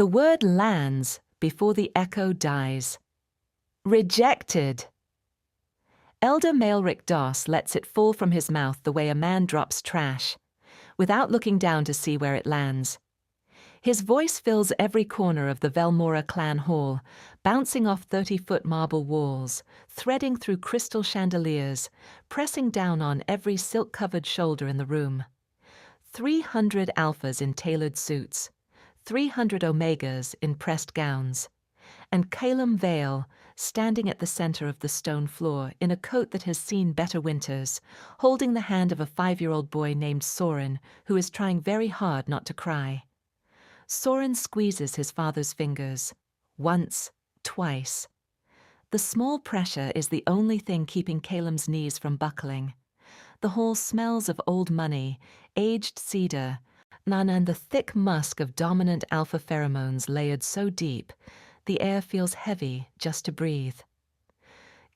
The word lands before the echo dies. Rejected! Elder Maelric Doss lets it fall from his mouth the way a man drops trash, without looking down to see where it lands. His voice fills every corner of the Velmora Clan hall, bouncing off 30-foot marble walls, threading through crystal chandeliers, pressing down on every silk-covered shoulder in the room. 300 alphas in tailored suits, 300 omegas in pressed gowns, and Caelum Vale standing at the center of the stone floor in a coat that has seen better winters, holding the hand of a 5-year-old boy named Soren, who is trying very hard not to cry. Soren squeezes his father's fingers. Once, twice. The small pressure is the only thing keeping Caelum's knees from buckling. The hall smells of old money, aged cedar, and the thick musk of dominant alpha pheromones layered so deep, the air feels heavy just to breathe.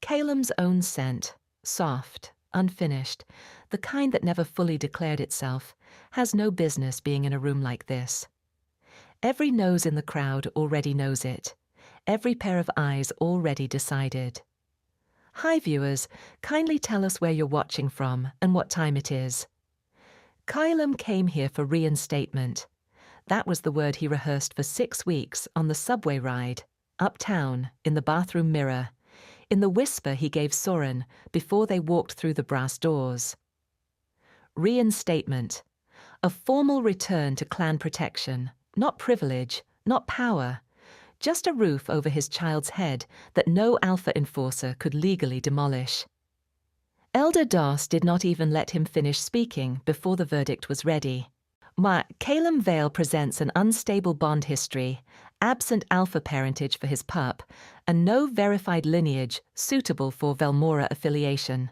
Caelum's own scent, soft, unfinished, the kind that never fully declared itself, has no business being in a room like this. Every nose in the crowd already knows it. Every pair of eyes already decided. Hi viewers, kindly tell us where you're watching from and what time it is. Caelum came here for reinstatement. That was the word he rehearsed for 6 weeks on the subway ride, uptown, in the bathroom mirror, in the whisper he gave Soren before they walked through the brass doors. Reinstatement. A formal return to clan protection, not privilege, not power, just a roof over his child's head that no alpha enforcer could legally demolish. Elder Doss did not even let him finish speaking before the verdict was ready. Caelum Vale presents an unstable bond history, absent alpha parentage for his pup, and no verified lineage suitable for Velmora affiliation.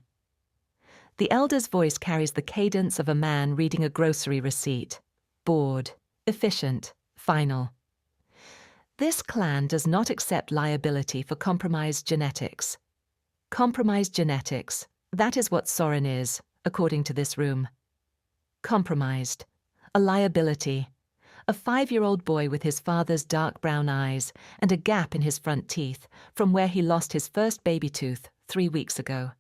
The elder's voice carries the cadence of a man reading a grocery receipt. Bored, efficient, final. This clan does not accept liability for compromised genetics. Compromised genetics, that is what Soren is, according to this room. Compromised. A liability. A 5-year-old boy with his father's dark brown eyes and a gap in his front teeth from where he lost his first baby tooth 3 weeks ago.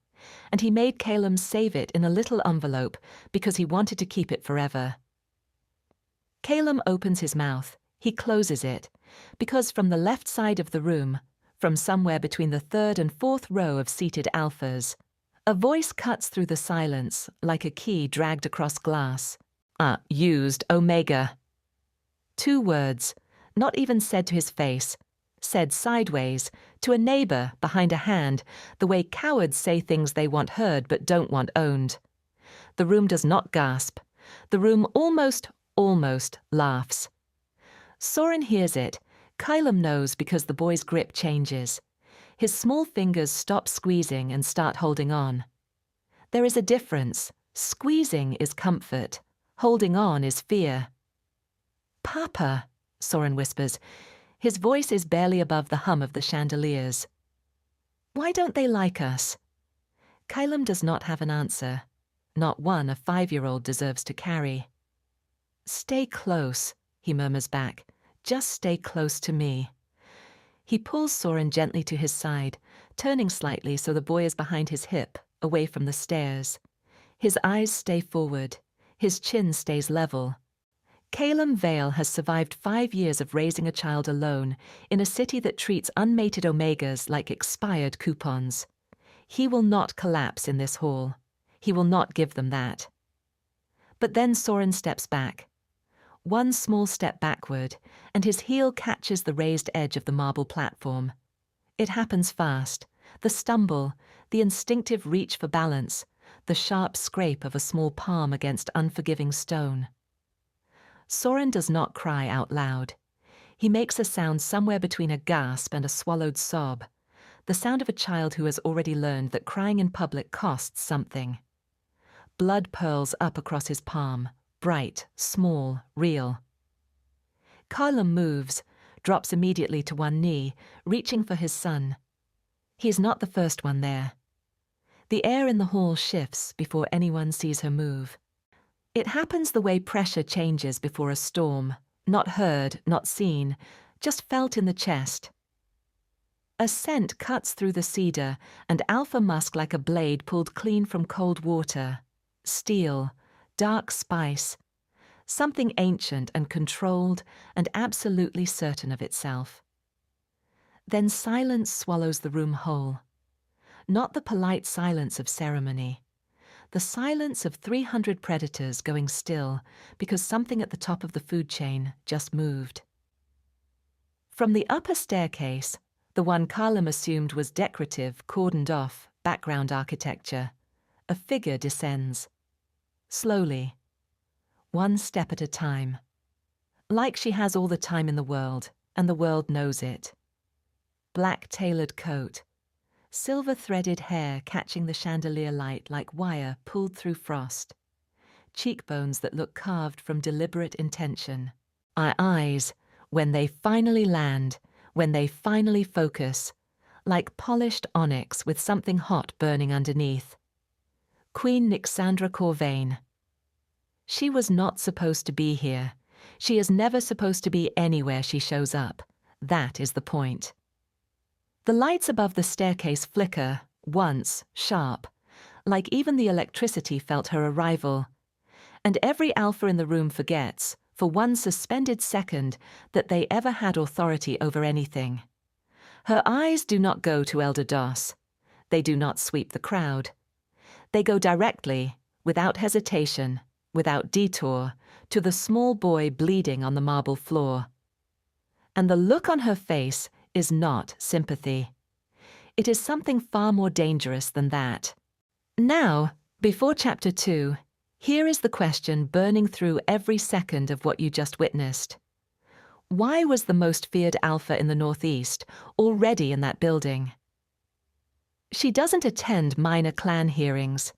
And he made Caelum save it in a little envelope because he wanted to keep it forever. Caelum opens his mouth. He closes it, because from the left side of the room, from somewhere between the 3rd and 4th row of seated alphas, a voice cuts through the silence like a key dragged across glass. Used omega. 2 words, not even said to his face, said sideways, to a neighbor behind a hand, the way cowards say things they want heard but don't want owned. The room does not gasp. The room almost laughs. Soren hears it. Caelum knows because the boy's grip changes. His small fingers stop squeezing and start holding on. There is a difference. Squeezing is comfort. Holding on is fear. Papa, Soren whispers. His voice is barely above the hum of the chandeliers. Why don't they like us? Caelum does not have an answer. Not one a 5-year-old deserves to carry. Stay close, he murmurs back. Just stay close to me. He pulls Soren gently to his side, turning slightly so the boy is behind his hip, away from the stairs. His eyes stay forward. His chin stays level. Caelum Vale has survived 5 years of raising a child alone in a city that treats unmated omegas like expired coupons. He will not collapse in this hall. He will not give them that. But then Soren steps back. One small step backward, and his heel catches the raised edge of the marble platform. It happens fast. The stumble, the instinctive reach for balance, the sharp scrape of a small palm against unforgiving stone. Soren does not cry out loud. He makes a sound somewhere between a gasp and a swallowed sob, the sound of a child who has already learned that crying in public costs something. Blood purls up across his palm, bright, small, real. Caelum moves, drops immediately to one knee, reaching for his son. He is not the first one there. The air in the hall shifts before anyone sees her move. It happens the way pressure changes before a storm, Not heard, not seen, just felt in the chest. A scent cuts through the cedar, and alpha musk like a blade pulled clean from cold water. Steel, dark spice. Something ancient and controlled and absolutely certain of itself. Then silence swallows the room whole. Not the polite silence of ceremony. The silence of 300 predators going still because something at the top of the food chain just moved. From the upper staircase, the one Caelum assumed was decorative, cordoned off, background architecture, a figure descends. Slowly. One step at a time. Like she has all the time in the world, and the world knows it. Black tailored coat. Silver-threaded hair catching the chandelier light like wire pulled through frost. Cheekbones that look carved from deliberate intention. Eyes, when they finally land, when they finally focus, like polished onyx with something hot burning underneath. Queen Nyxandra Corvane. She was not supposed to be here. She is never supposed to be anywhere she shows up. That is the point. The lights above the staircase flicker, once, sharp, like even the electricity felt her arrival. And every alpha in the room forgets, for one suspended second, that they ever had authority over anything. Her eyes do not go to Elder Doss. They do not sweep the crowd. They go directly, without hesitation, without detour, to the small boy bleeding on the marble floor. And the look on her face is not sympathy. It is something far more dangerous than that. Now, before Chapter 2, here is the question burning through every second of what you just witnessed. Why was the most feared alpha in the Northeast already in that building? She doesn't attend minor clan hearings.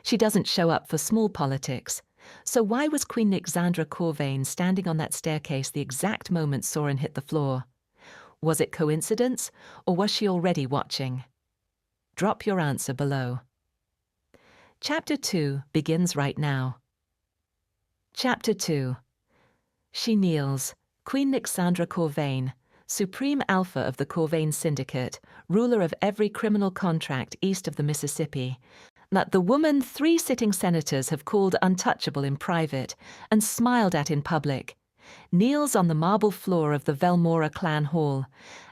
She doesn't show up for small politics. So why was Queen Nyxandra Corvane standing on that staircase the exact moment Soren hit the floor? Was it coincidence, or was she already watching? Drop your answer below. Chapter 2 begins right now. Chapter 2. She kneels, Queen Nyxandra Corvane, Supreme Alpha of the Corvane Syndicate, ruler of every criminal contract east of the Mississippi, that the woman 3 sitting senators have called untouchable in private and smiled at in public, kneels on the marble floor of the Velmora Clan hall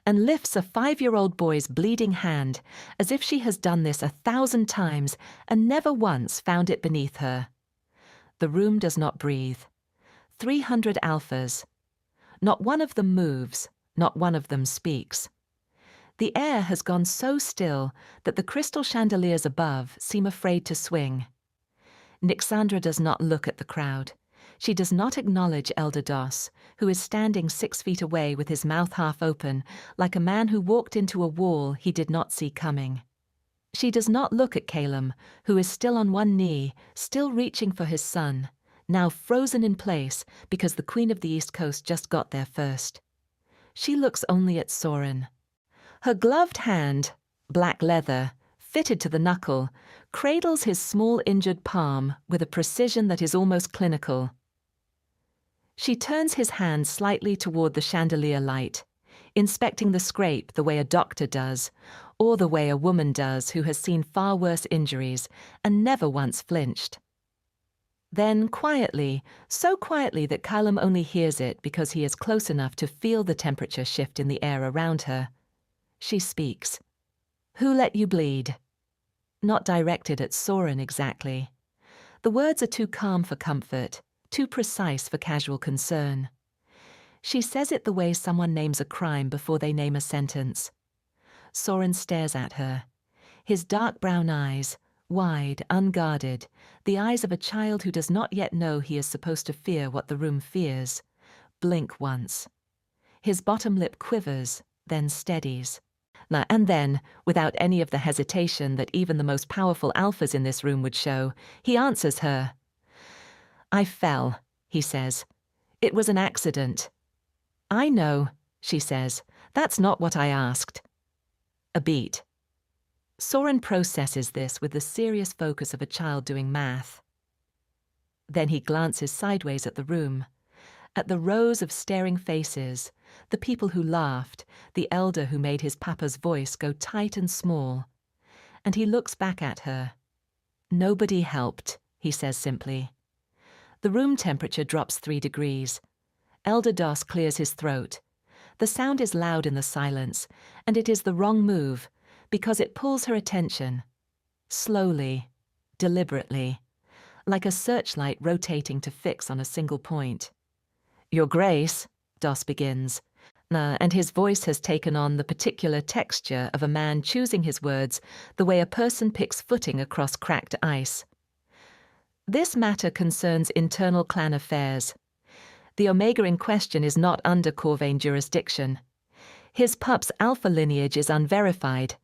and lifts a 5-year-old boy's bleeding hand as if she has done this 1,000 times and never once found it beneath her. The room does not breathe. 300 alphas. Not one of them moves, not one of them speaks. The air has gone so still that the crystal chandeliers above seem afraid to swing. Nyxandra does not look at the crowd. She does not acknowledge Elder Doss, who is standing 6 feet away with his mouth half open, like a man who walked into a wall he did not see coming. She does not look at Caelum, who is still on one knee, still reaching for his son, now frozen in place because the Queen of the East Coast just got there first. She looks only at Soren. Her gloved hand, black leather, fitted to the knuckle, cradles his small injured palm with a precision that is almost clinical. She turns his hand slightly toward the chandelier light, inspecting the scrape the way a doctor does, or the way a woman does who has seen far worse injuries and never once flinched. Then quietly, so quietly that Caelum only hears it because he is close enough to feel the temperature shift in the air around her, she speaks. "Who let you bleed?" Not directed at Soren exactly. The words are too calm for comfort, too precise for casual concern. She says it the way someone names a crime before they name a sentence. Soren stares at her. His dark brown eyes, wide, unguarded, the eyes of a child who does not yet know he is supposed to fear what the room fears, blink once. His bottom lip quivers, then steadies. And then, without any of the hesitation that even the most powerful alphas in this room would show, he answers her. "I fell," he says. "It was an accident." "I know," she says. "That's not what I asked." A beat. Soren processes this with the serious focus of a child doing math. Then he glances sideways at the room. at the rows of staring faces, the people who laughed, the elder who made his papa's voice go tight and small. And he looks back at her. "Nobody helped," he says simply. The room temperature drops 3 degrees. Elder Doss clears his throat. The sound is loud in the silence, and it is the wrong move, because it pulls her attention. Slowly, deliberately, like a searchlight rotating to fix on a single point. "Your Grace," Doss begins, and his voice has taken on the particular texture of a man choosing his words the way a person picks footing across cracked ice. "This matter concerns internal clan affairs. The Omega in question is not under Corvane jurisdiction. His pup's alpha lineage is unverified.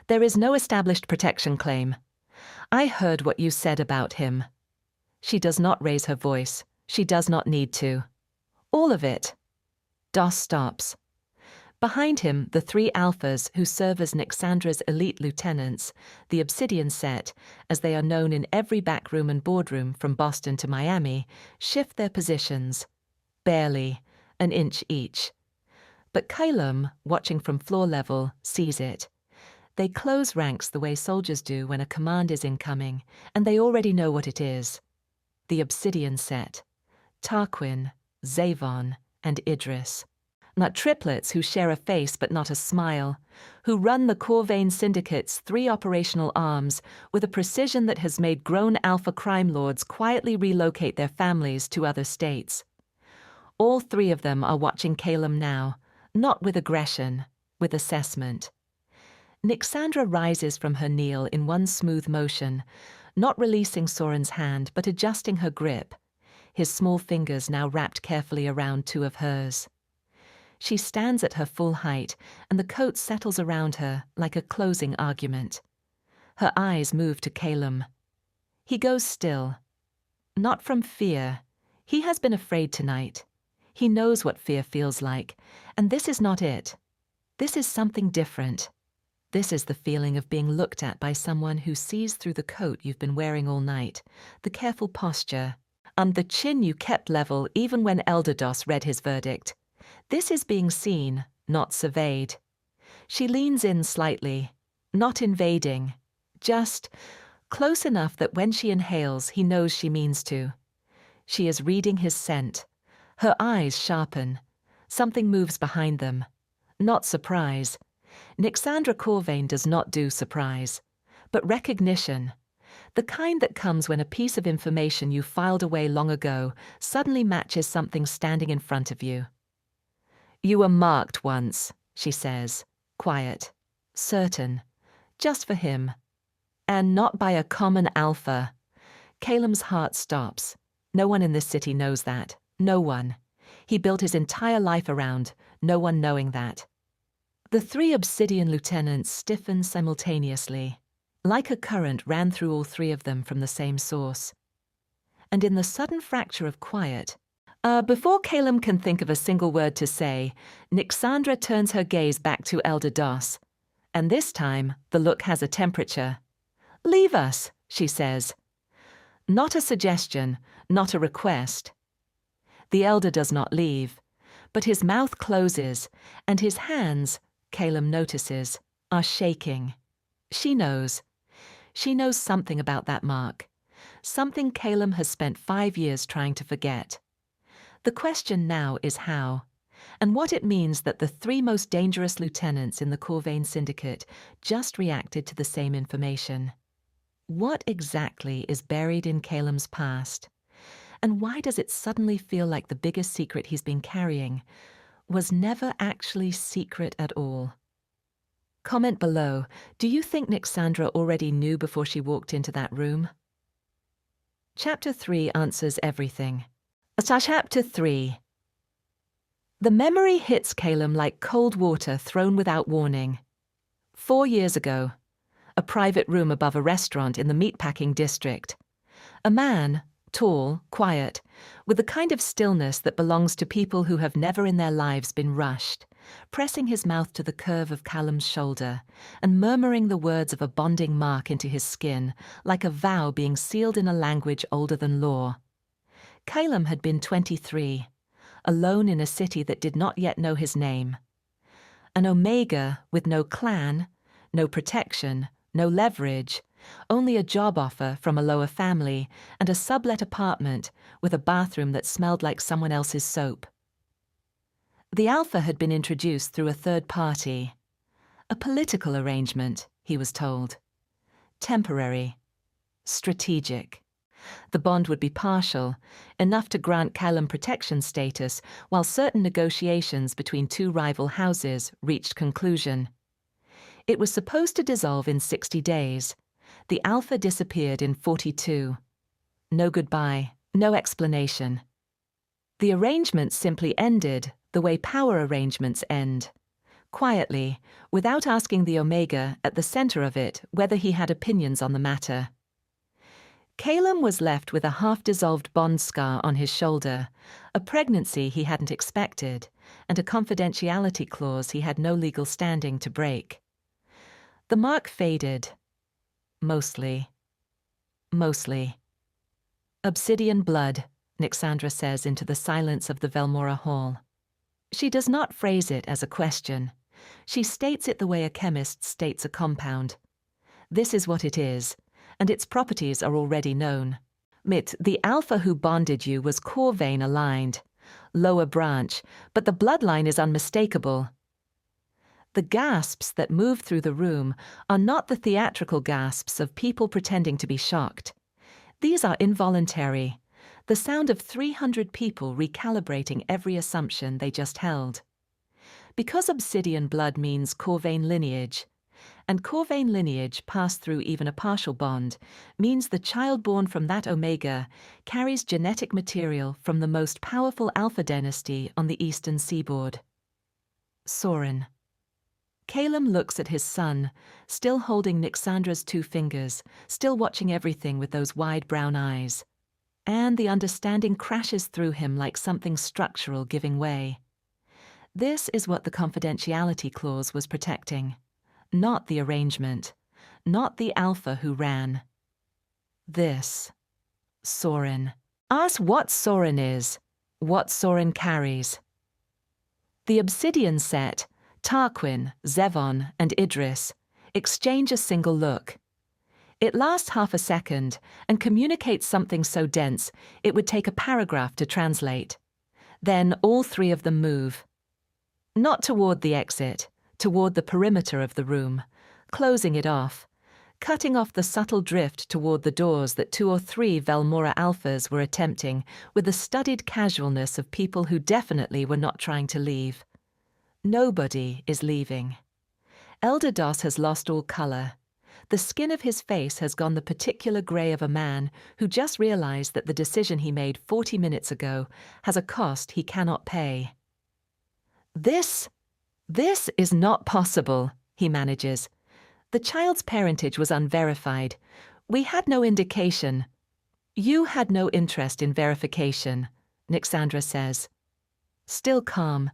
There is no established protection claim. I heard what you said about him." She does not raise her voice. She does not need to. "All of it." Doss stops. Behind him, the 3 alphas who serve as Nyxandra's elite lieutenants, the Obsidian set, as they are known in every backroom and boardroom from Boston to Miami, shift their positions. Barely, an inch each. But Caelum, watching from floor level, sees it. They close ranks the way soldiers do when a command is incoming, and they already know what it is. The Obsidian set. Tarquin, Zavon, and Idris. Not triplets who share a face but not a smile, who run the Corvane Syndicate's 3 operational arms with a precision that has made grown alpha crime lords quietly relocate their families to other states. All 3 of them are watching Caelum now, not with aggression, with assessment. Nyxandra rises from her kneel in one smooth motion, not releasing Soren's hand but adjusting her grip, his small fingers now wrapped carefully around 2 of hers. She stands at her full height, and the coat settles around her like a closing argument. Her eyes move to Caelum. He goes still. Not from fear. He has been afraid tonight. He knows what fear feels like, and this is not it. This is something different. This is the feeling of being looked at by someone who sees through the coat you've been wearing all night, the careful posture, and the chin you kept level even when Elder Doss read his verdict. This is being seen, not surveyed. She leans in slightly, not invading, just close enough that when she inhales, he knows she means to. She is reading his scent. Her eyes sharpen. Something moves behind them. Not surprise. Nyxandra Corvane does not do surprise, but recognition. The kind that comes when a piece of information you filed away long ago suddenly matches something standing in front of you. "You were marked once," she says, quiet, certain, just for him. "And not by a common alpha." Caelum's heart stops. No one in this city knows that. No one. He built his entire life around, no one knowing that. The 3 Obsidian lieutenants stiffen simultaneously. Like a current ran through all 3 of them from the same source. And in the sudden fracture of quiet, before Caelum can think of a single word to say, Nyxandra turns her gaze back to Elder Doss. And this time, the look has a temperature. "Leave us," she says. Not a suggestion, not a request. The elder does not leave, but his mouth closes, and his hands, Caelum notices, are shaking. She knows. She knows something about that mark. Something Caelum has spent 5 years trying to forget. The question now is how, and what it means that the 3 most dangerous lieutenants in the Corvane Syndicate just reacted to the same information. What exactly is buried in Caelum's past? And why does it suddenly feel like the biggest secret he's been carrying was never actually secret at all? Comment below, do you think Nyxandra already knew before she walked into that room? Chapter 3 answers everything. Chapter 3. The memory hits Caelum like cold water thrown without warning. 4 years ago, a private room above a restaurant in the meatpacking district. A man, tall, quiet, with the kind of stillness that belongs to people who have never in their lives been rushed, pressing his mouth to the curve of Caelum's shoulder and murmuring the words of a bonding mark into his skin, like a vow being sealed in a language older than law. Caelum had been 23, alone in a city that did not yet know his name. An Omega with no clan, no protection, no leverage, only a job offer from a lower family and a sublet apartment with a bathroom that smelled like someone else's soap. The Alpha had been introduced through a third party. A political arrangement, he was told. Temporary. Strategic. The bond would be partial, enough to grant Caelum protection status while certain negotiations between two rival houses reached conclusion. It was supposed to dissolve in 60 days. The Alpha disappeared in 42. No goodbye, no explanation. The arrangement simply ended the way power arrangements end. Quietly, without asking the Omega at the center of it whether he had opinions on the matter. Caelum was left with a half-dissolved bond scar on his shoulder, a pregnancy he hadn't expected, and a confidentiality clause he had no legal standing to break. The mark faded. Mostly. Obsidian blood, Nyxandra says into the silence of the Velmora hall. She does not phrase it as a question. She states it the way a chemist states a compound. This is what it is, and its properties are already known. The Alpha who bonded you was Corvane aligned, lower branch, but the bloodline is unmistakable. The gasps that move through the room are not the theatrical gasps of people pretending to be shocked. These are involuntary, the sound of 300 people recalibrating every assumption they just held. Because Obsidian blood means Corvane lineage, and Corvane lineage passed through even a partial bond, means the child born from that Omega carries genetic material from the most powerful Alpha dynasty on the eastern seaboard. Soren. Caelum looks at his son, still holding Nyxandra's 2 fingers, still watching everything with those wide brown eyes. And the understanding crashes through him like something structural giving way. This is what the confidentiality clause was protecting. Not the arrangement, not the Alpha who ran. This. Soren. Ask what Soren is, what Soren carries. The Obsidian set, Tarquin, Zevon, and Idris, exchange a single look. It lasts half a second and communicates something so dense it would take a paragraph to translate. Then all 3 of them move. Not toward the exit, toward the perimeter of the room, closing it off, cutting off the subtle drift toward the doors that 2 or 3 Velmora Alphas were attempting with the studied casualness of people who definitely were not trying to leave. Nobody is leaving. Elder Dos has lost all color. The skin of his face has gone the particular gray of a man who just realized that the decision he made 40 minutes ago has a cost he cannot pay. This is not possible, he manages. The child's parentage was unverified. We had no indication. You had no interest in verification, Nyxandra says. Still calm,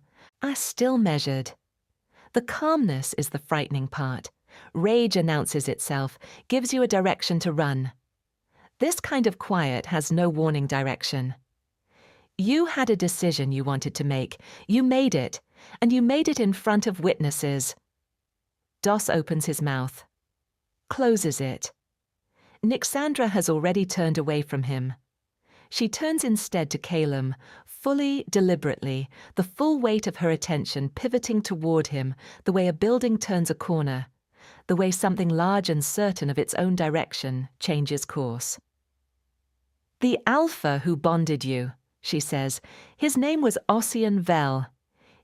still measured. The calmness is the frightening part. Rage announces itself, gives you a direction to run. This kind of quiet has no warning direction. You had a decision you wanted to make. You made it, and you made it in front of witnesses. Dos opens his mouth. Closes it. Nyxandra has already turned away from him. She turns instead to Caelum, fully, deliberately, the full weight of her attention pivoting toward him the way a building turns a corner, the way something large and certain of its own direction changes course. The Alpha who bonded you, she says, his name was Caelum Vale.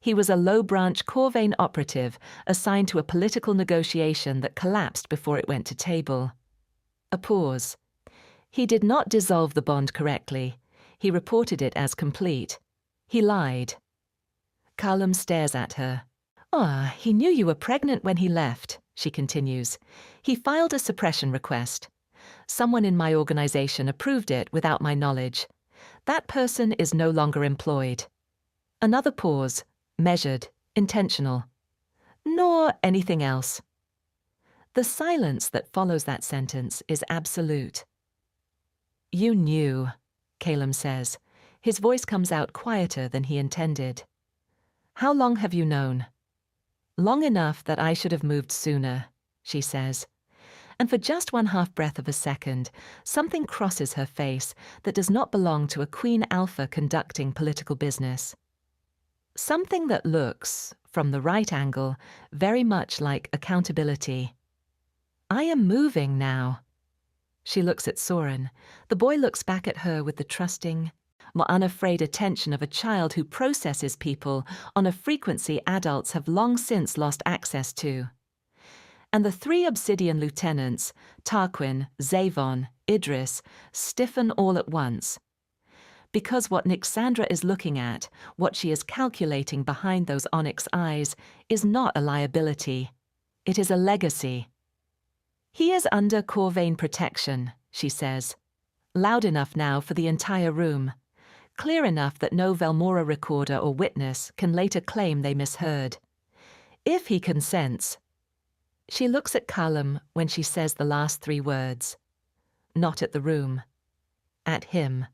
He was a low-branch Corvane operative assigned to a political negotiation that collapsed before it went to table. A pause. He did not dissolve the bond correctly. He reported it as complete. He lied. Caelum stares at her. He knew you were pregnant when he left, she continues. He filed a suppression request. Someone in my organization approved it without my knowledge. That person is no longer employed. Another pause, measured, intentional. Nor anything else. The silence that follows that sentence is absolute. You knew, Caelum says. His voice comes out quieter than he intended. "How long have you known?" "Long enough that I should have moved sooner," she says. And for just one half breath of a second, something crosses her face that does not belong to a Queen Alpha conducting political business. Something that looks, from the right angle, very much like accountability. "I am moving now." She looks at Soren. The boy looks back at her with the trusting, more unafraid attention of a child who processes people on a frequency adults have long since lost access to. And the three Obsidian lieutenants, Tarquin, Zavon, Idris, stiffen all at once. Because what Nyxandra is looking at, what she is calculating behind those onyx eyes, is not a liability. It is a legacy. "He is under Corvane protection," she says. Loud enough now for the entire room. Clear enough that no Velmora recorder or witness can later claim they misheard. If he consents. She looks at Caelum when she says the last three words. Not at the room. At him.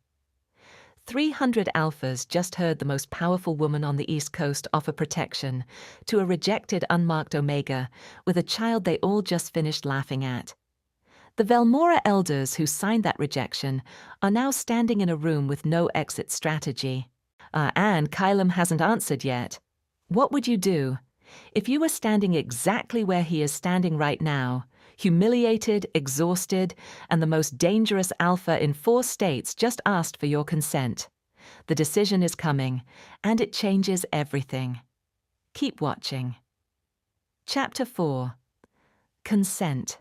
300 alphas just heard the most powerful woman on the East Coast offer protection to a rejected unmarked Omega with a child they all just finished laughing at. The Velmora elders who signed that rejection are now standing in a room with no exit strategy. And Caelum hasn't answered yet. What would you do? If you were standing exactly where he is standing right now, humiliated, exhausted, and the most dangerous alpha in 4 states just asked for your consent. The decision is coming, and it changes everything. Keep watching. Chapter 4. Consent.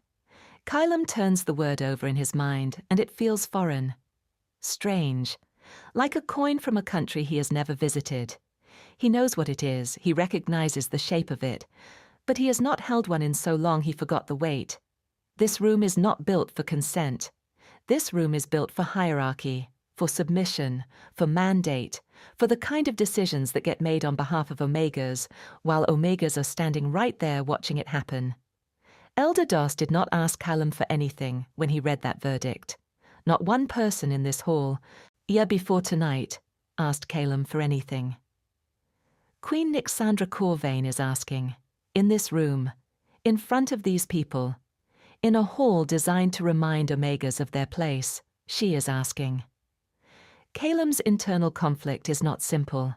Caelum turns the word over in his mind, and it feels foreign. Strange. Like a coin from a country he has never visited. He knows what it is, he recognizes the shape of it, but he has not held one in so long he forgot the weight. This room is not built for consent. This room is built for hierarchy, for submission, for mandate, for the kind of decisions that get made on behalf of Omegas, while Omegas are standing right there watching it happen. Elder Dos did not ask Caelum for anything when he read that verdict. Not one person in this hall, before tonight, asked Caelum for anything. Queen Nyxandra Corvane is asking, in this room, in front of these people, in a hall designed to remind Omegas of their place, she is asking. Caelum's internal conflict is not simple.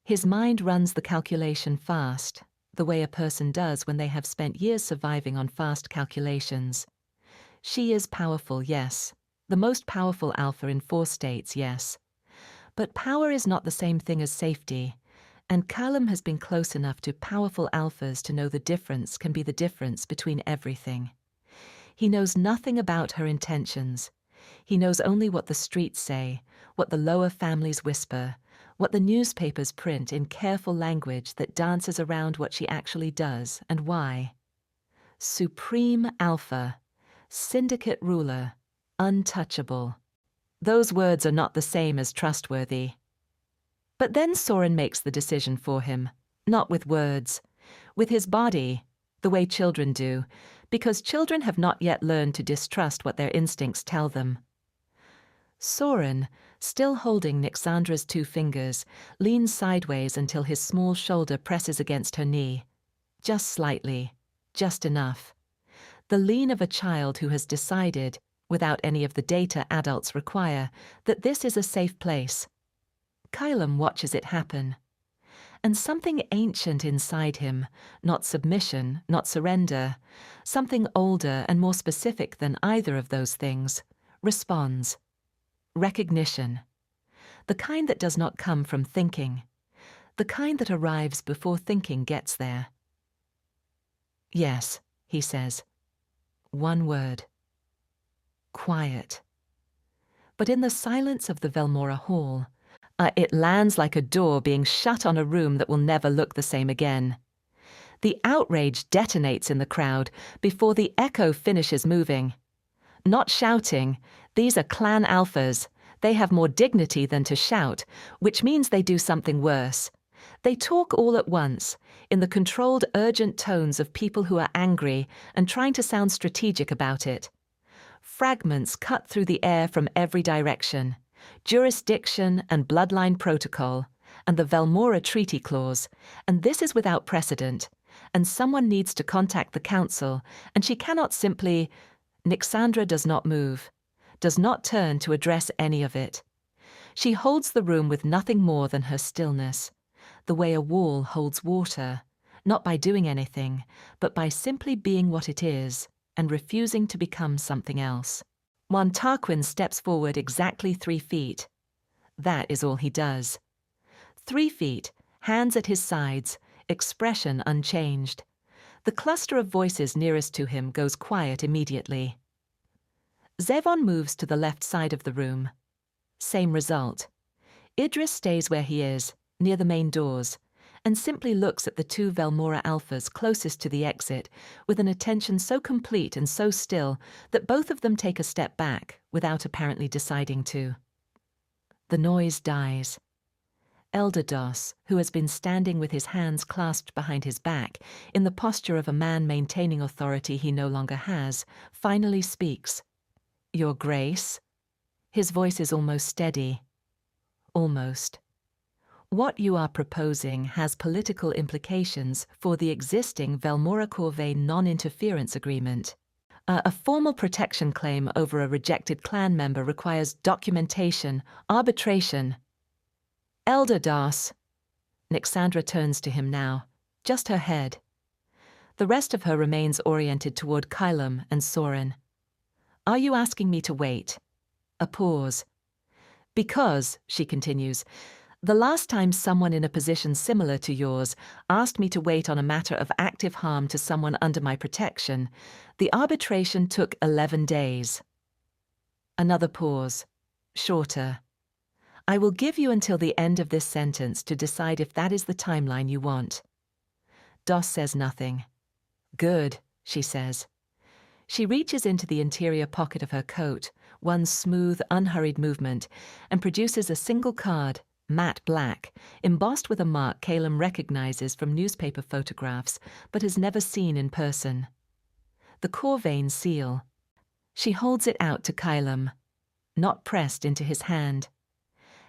His mind runs the calculation fast, the way a person does when they have spent years surviving on fast calculations. She is powerful, yes. The most powerful alpha in 4 states, yes. But power is not the same thing as safety. And Caelum has been close enough to powerful alphas to know the difference can be the difference between everything. He knows nothing about her intentions. He knows only what the streets say, what the lower families whisper, what the newspapers print in careful language that dances around what she actually does and why. Supreme Alpha, Syndicate ruler, untouchable. Those words are not the same as trustworthy. But then Soren makes the decision for him, not with words, with his body, the way children do, because children have not yet learned to distrust what their instincts tell them. Soren, still holding Nyxandra's 2 fingers, leans sideways until his small shoulder presses against her knee. Just slightly, just enough. The lean of a child who has decided, without any of the data adults require, that this is a safe place. Caelum watches it happen. And something ancient inside him, not submission, not surrender, something older and more specific than either of those things, responds. Recognition. The kind that does not come from thinking. The kind that arrives before thinking gets there. Yes, he says. One word. Quiet. But in the silence of the Velmora Hall, it lands like a door being shut on a room that will never look the same again. The outrage detonates in the crowd before the echo finishes moving. Not shouting, these are clan alphas. They have more dignity than to shout, which means they do something worse. They talk all at once, in the controlled, urgent tones of people who are angry and trying to sound strategic about it. Fragments cut through the air from every direction. jurisdiction and bloodline protocol, and the Velmora Treaty Clause, and this is without precedent, and someone needs to contact the council, and she cannot simply... Nyxandra does not move, does not turn to address any of it. She holds the room with nothing more than her stillness, the way a wall holds water, not by doing anything, but by simply being what it is, and refusing to become something else. When Tarquin steps forward exactly 3 feet, that is all he does. 3 feet, hands at his sides, expression unchanged. The cluster of voices nearest to him goes quiet immediately. Zevon moves to the left side of the room. Same result. Idris stays where he is, near the main doors, and simply looks at the 2 Velmora alphas closest to the exit with an attention so complete and so still that both of them take a step back without apparently deciding to. The noise dies. Elder Dos, who has been standing with his hands clasped behind his back, in the posture of a man maintaining authority he no longer has, finally speaks. "Your Grace?" His voice is almost steady. Almost. What you are proposing has political implications for the existing Velmora Corvane non-interference agreement. A formal protection claim over a rejected clan member requires documentation, arbitration. Elder Das. Nyxandra turns to him now, just her head. The rest of her remains oriented toward Caelum and Soren. Are you asking me to wait? A pause. Because, she continues, the last time someone in a position similar to yours asked me to wait on a matter of active harm to someone under my protection, the arbitration took 11 days. Another pause, shorter. I will give you until the end of this sentence to decide if that is the timeline you want. Dos says nothing. Good, she says. She reaches into the interior pocket of her coat, one smooth, unhurried movement, and produces a single card, matte black, embossed with a mark Caelum recognizes from newspaper photographs but has never seen in person. The Corvane seal. She holds it out to Caelum, not pressed into his hand.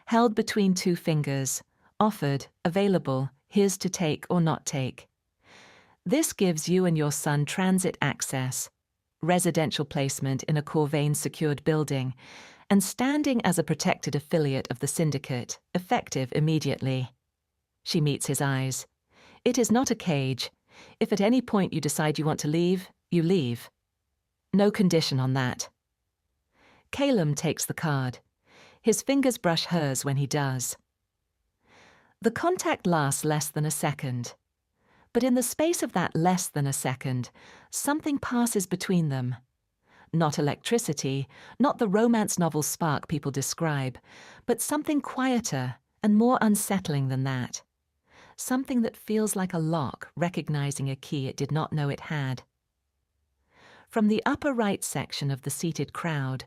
Held between 2 fingers, offered, available, his to take or not take. This gives you and your son transit access, residential placement in a Corvane-secured building, and standing as a protected affiliate of the Syndicate, effective immediately. She meets his eyes. It is not a cage. If at any point you decide you want to leave, you leave. No condition on that. Caelum takes the card. His fingers brush hers when he does. The contact lasts less than a second. But in the space of that less than a second, something passes between them. Not electricity, not the romance novel spark people describe, but something quieter and more unsettling than that. Something that feels like a lock recognizing a key it did not know it had. From the upper right section of the seated crowd,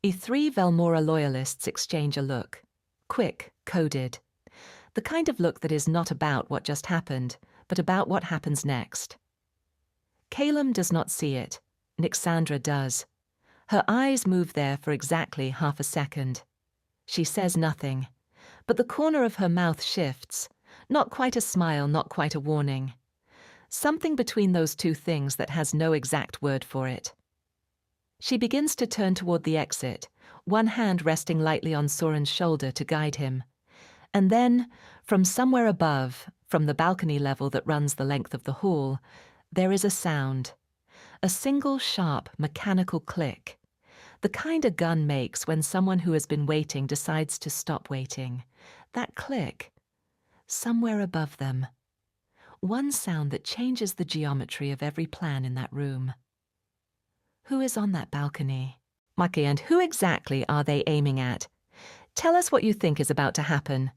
3 Velmora loyalists exchange a look. Quick, coded. The kind of look that is not about what just happened, but about what happens next. Caelum does not see it. Nyxandra does. Her eyes move there for exactly half a second. She says nothing, but the corner of her mouth shifts. Not quite a smile, not quite a warning. Something between those 2 things that has no exact word for it. She begins to turn toward the exit, one hand resting lightly on Soren's shoulder to guide him. And then, from somewhere above, from the balcony level that runs the length of the hall, there is a sound. A single sharp mechanical click. The kind a gun makes when someone who has been waiting decides to stop waiting. That click. Somewhere above them. One sound that changes the geometry of every plan in that room. Who is on that balcony? Maki, and who exactly are they aiming at? Tell us what you think is about to happen.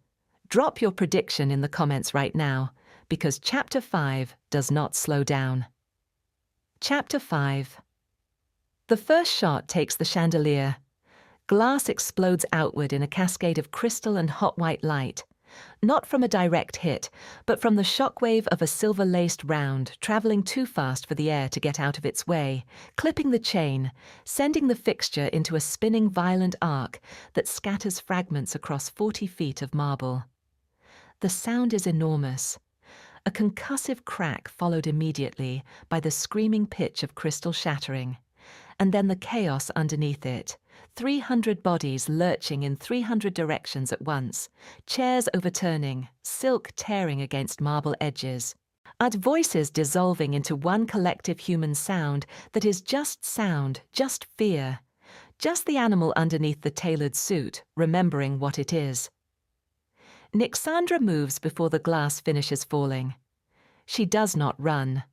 Drop your prediction in the comments right now, because Chapter 5 does not slow down. Chapter 5. The first shot takes the chandelier. Glass explodes outward in a cascade of crystal and hot white light. Not from a direct hit, but from the shockwave of a silver-laced round traveling too fast for the air to get out of its way, clipping the chain, sending the fixture into a spinning violent arc that scatters fragments across 40 feet of marble. The sound is enormous. A concussive crack followed immediately by the screaming pitch of crystal shattering, and then the chaos underneath it. 300 bodies lurching in 300 directions at once, chairs overturning, silk tearing against marble edges. And voices dissolving into one collective human sound that is just sound, just fear, just the animal underneath the tailored suit, remembering what it is. Nyxandra moves before the glass finishes falling. She does not run.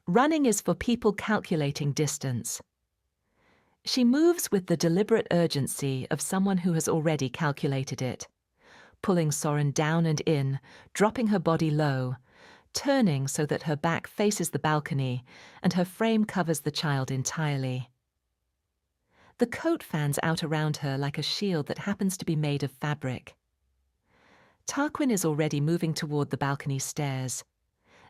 Running is for people calculating distance. She moves with the deliberate urgency of someone who has already calculated it, pulling Soren down and in, dropping her body low, turning so that her back faces the balcony and her frame covers the child entirely. The coat fans out around her like a shield that happens to be made of fabric. Tarquin is already moving toward the balcony stairs.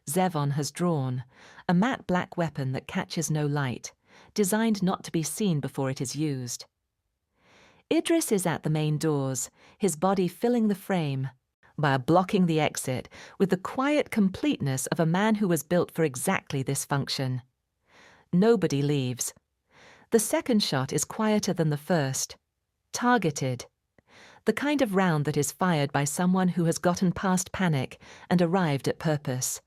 Zevon has drawn, a matte black weapon that catches no light, designed not to be seen before it is used. Idris is at the main doors, his body filling the frame, by blocking the exit with the quiet completeness of a man who was built for exactly this function. Nobody leaves. The second shot is quieter than the first. Targeted. The kind of round that is fired by someone who has gotten past panic and arrived at purpose.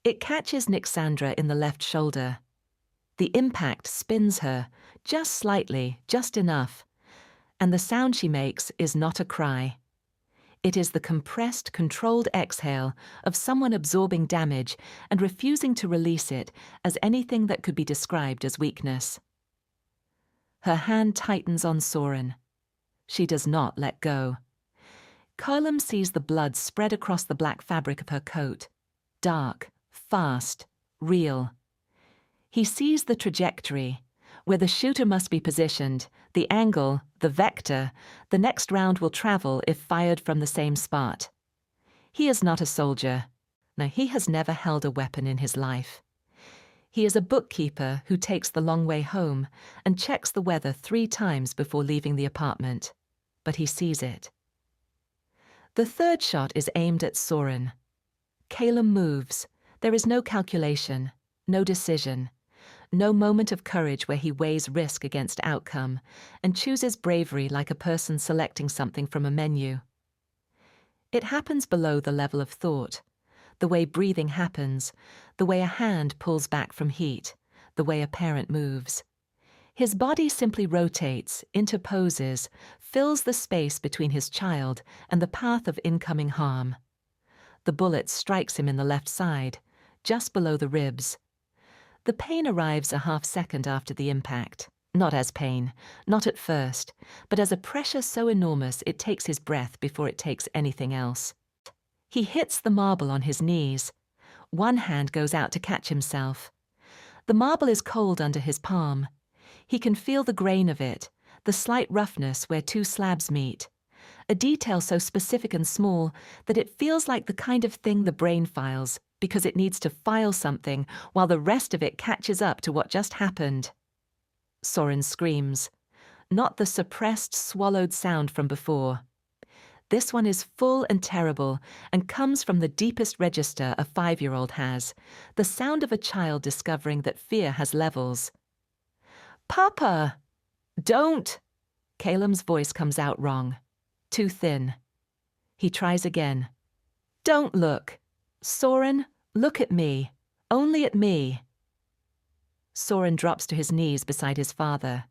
It catches Nyxandra in the left shoulder. The impact spins her, just slightly, just enough, and the sound she makes is not a cry. It is the compressed, controlled exhale of someone absorbing damage and refusing to release it as anything that could be described as weakness. Her hand tightens on Soren. She does not let go. Caelum sees the blood spread across the black fabric of her coat. Dark, fast, real. He sees the trajectory, where the shooter must be positioned, the angle, the vector, the next round will travel if fired from the same spot. He is not a soldier. No, he has never held a weapon in his life. He is a bookkeeper who takes the long way home and checks the weather 3 times before leaving the apartment. But he sees it. The third shot is aimed at Soren. Caelum moves. There is no calculation, no decision. No moment of courage where he weighs risk against outcome and chooses bravery like a person selecting something from a menu. It happens below the level of thought, the way breathing happens, the way a hand pulls back from heat, the way a parent moves. His body simply rotates, interposes, fills the space between his child and the path of incoming harm. The bullet strikes him in the left side, just below the ribs. The pain arrives a half-second after the impact, not as pain, not at first, but as a pressure so enormous it takes his breath before it takes anything else. He hits the marble on his knees. One hand goes out to catch himself. The marble is cold under his palm. He can feel the grain of it, the slight roughness where 2 slabs meet, a detail so specific and small that it feels like the kind of thing the brain files, because it needs to file something while the rest of it catches up to what just happened. Soren screams, not the suppressed, swallowed sound from before. This one is full and terrible and comes from the deepest register a 5-year-old has, the sound of a child discovering that fear has levels. "Papa!" "Don't!" Caelum's voice comes out wrong, too thin. He tries again. "Don't look. Soren, look at me. Only at me." Soren drops to his knees beside his father.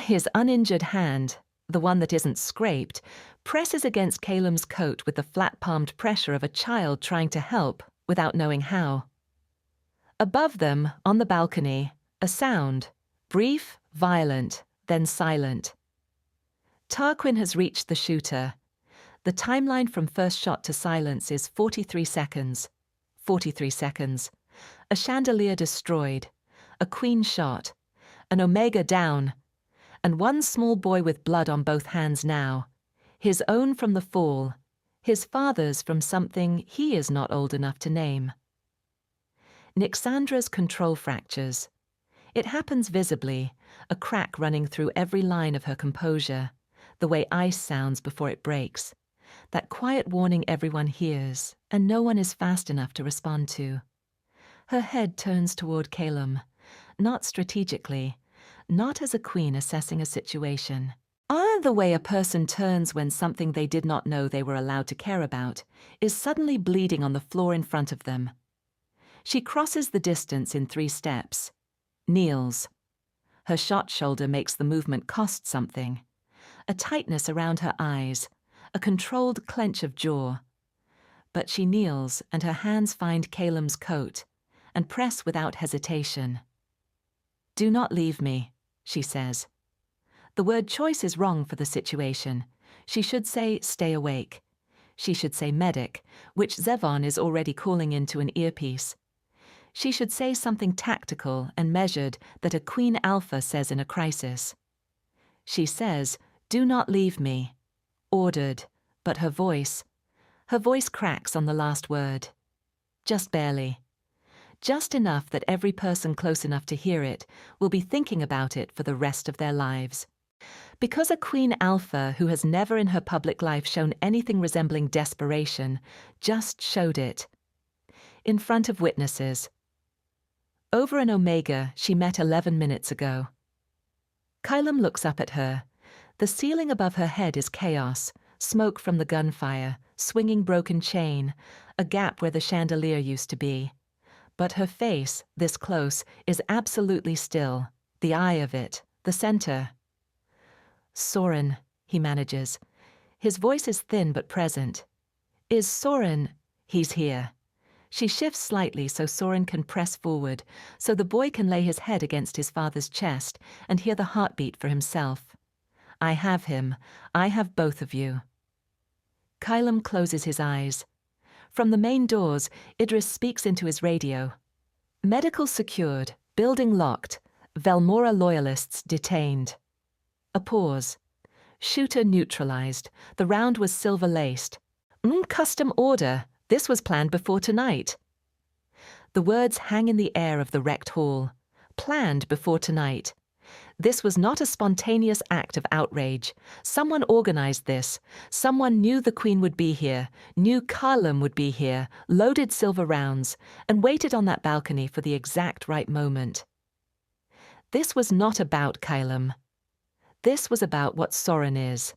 His uninjured hand, the one that isn't scraped, presses against Caelum's coat with the flat-palmed pressure of a child trying to help without knowing how. Above them, on the balcony, a sound, brief, violent, then silent. Tarquin has reached the shooter. The timeline from first shot to silence is 43 seconds. 43 seconds. A chandelier destroyed. A queen shot. An omega down. And one small boy with blood on both hands now. His own from the fall. His father's from something he is not old enough to name. Nyxandra's control fractures. It happens visibly, a crack running through every line of her composure, the way ice sounds before it breaks, that quiet warning everyone hears and no one is fast enough to respond to. Her head turns toward Caelum, not strategically, not as a queen assessing a situation. The way a person turns when something they did not know they were allowed to care about is suddenly bleeding on the floor in front of them. She crosses the distance in 3 steps, kneels. Her shot shoulder makes the movement cost something. A tightness around her eyes, a controlled clench of jaw. But she kneels and her hands find Caelum's coat and press without hesitation. "Do not leave me," she says. The word choice is wrong for the situation. She should say stay awake. She should say medic, which Zevon is already calling into an earpiece. She should say something tactical and measured that a Queen Alpha says in a crisis. She says, "Do not leave me." Ordered, but her voice cracks on the last word. Just barely. Just enough that every person close enough to hear it will be thinking about it for the rest of their lives. Because a Queen Alpha who has never in her public life shown anything resembling desperation just showed it. In front of witnesses. Over an Omega she met 11 minutes ago. Caelum looks up at her. The ceiling above her head is chaos, smoke from the gunfire, swinging broken chain, a gap where the chandelier used to be. But her face, this close, is absolutely still, the eye of it, the center. "Soren," he manages. His voice is thin but present. "Is Soren—" "He's here." She shifts slightly so Soren can press forward, so the boy can lay his head against his father's chest and hear the heartbeat for himself. "I have him. I have both of you." Caelum closes his eyes. From the main doors, Idris speaks into his radio. "Medical secured. Building locked. Velmora loyalists detained." A pause. "Shooter neutralized. The round was silver-laced. Custom order. This was planned before tonight." The words hang in the air of the wrecked hall. Planned before tonight. This was not a spontaneous act of outrage. Someone organized this. Someone knew the Queen would be here, knew Caelum would be here, loaded silver rounds, and waited on that balcony for the exact right moment. This was not about Caelum. This was about what Soren is.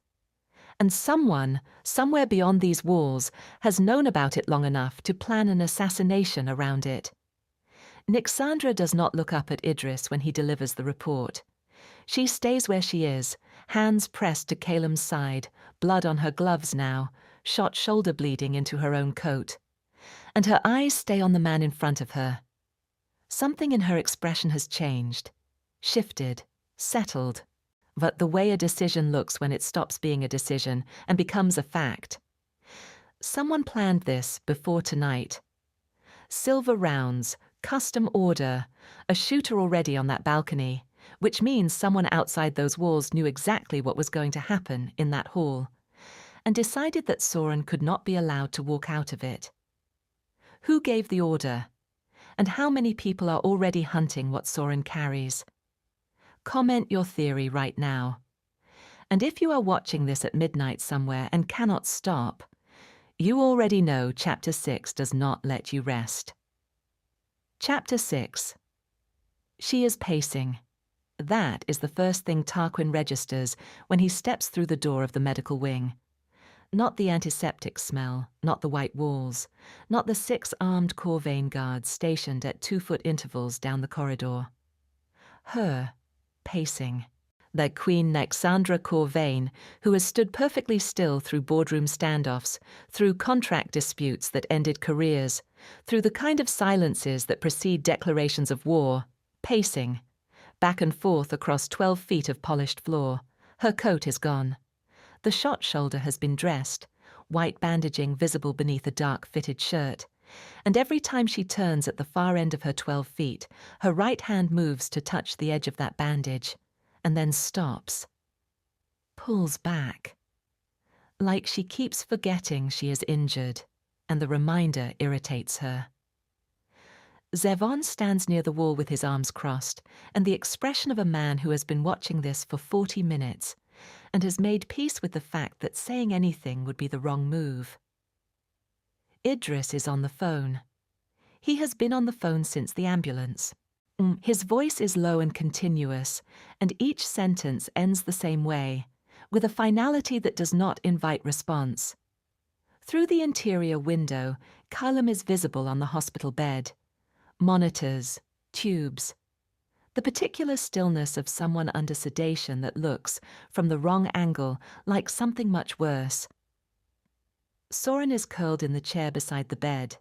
And someone, somewhere beyond these walls, has known about it long enough to plan an assassination around it. Nyxandra does not look up at Idris when he delivers the report. She stays where she is, hands pressed to Caelum's side, blood on her gloves now, shot shoulder bleeding into her own coat. And her eyes stay on the man in front of her. Something in her expression has changed, shifted, settled. But the way a decision looks when it stops being a decision and becomes a fact. Someone planned this before tonight. Silver rounds, custom order, a shooter already on that balcony, which means someone outside those walls knew exactly what was going to happen in that hall, and decided that Soren could not be allowed to walk out of it. Who gave the order? And how many people are already hunting what Soren carries? Comment your theory right now. And if you are watching this at midnight somewhere and cannot stop, you already know Chapter 6 does not let you rest. Chapter 6. She is pacing. That is the first thing Tarquin registers when he steps through the door of the medical wing. Not the antiseptic smell, not the white walls, not the 6 armed Corvane guards stationed at 2-foot intervals down the corridor. Her, pacing. The Queen Nyxandra Corvane, who has stood perfectly still through boardroom standoffs, through contract disputes that ended careers, through the kind of silences that precede declarations of war, pacing, back and forth across 12 feet of polished floor. Her coat is gone. The shot shoulder has been dressed, white bandaging visible beneath a dark fitted shirt, and every time she turns at the far end of her 12 feet, her right hand moves to touch the edge of that bandage, and then stops. Pulls back. like she keeps forgetting she is injured, and the reminder irritates her. Zevon stands near the wall with his arms crossed, and the expression of a man who has been watching this for 40 minutes and has made peace with the fact that saying anything would be the wrong move. Idris is on the phone. He has been on the phone since the ambulance. His voice is low and continuous, and each sentence ends the same way, with a finality that does not invite response. Through the interior window, Caelum is visible on the hospital bed. Monitors, tubes. The particular stillness of someone under sedation that looks, from the wrong angle, like something much worse. Soren is curled in the chair beside the bed.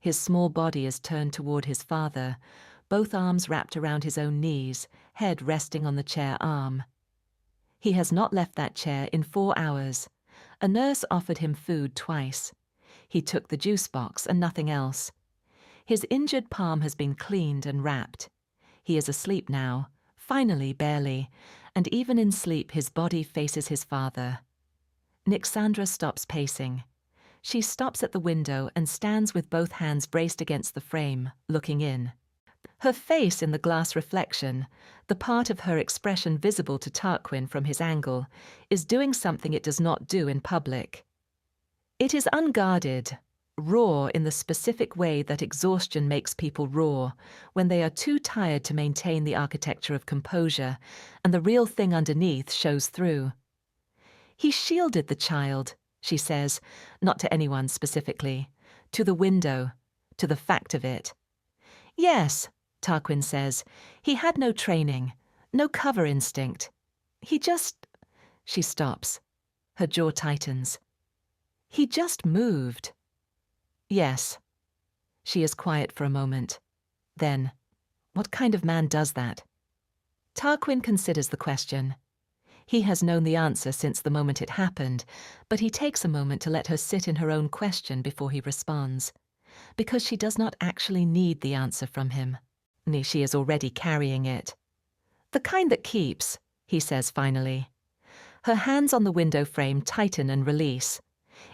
His small body is turned toward his father, both arms wrapped around his own knees, head resting on the chair arm. He has not left that chair in 4 hours. A nurse offered him food twice. He took the juice box and nothing else. His injured palm has been cleaned and wrapped. He is asleep now, finally barely, and even in sleep his body faces his father. Nyxandra stops pacing. She stops at the window and stands with both hands braced against the frame, looking in. Her face in the glass reflection, the part of her expression visible to Tarquin from his angle, is doing something it does not do in public. It is unguarded, raw in the specific way that exhaustion makes people raw, when they are too tired to maintain the architecture of composure, and the real thing underneath shows through. He shielded the child, she says, not to anyone specifically, to the window, to the fact of it. Yes, Tarquin says, he had no training, no cover instinct. He just... She stops. Her jaw tightens. He just moved. Yes. She is quiet for a moment. Then, what kind of man does that? Tarquin considers the question. He has known the answer since the moment it happened, but he takes a moment to let her sit in her own question before he responds, because she does not actually need the answer from him. She is already carrying it. The kind that keeps, he says finally. Her hands on the window frame tighten and release.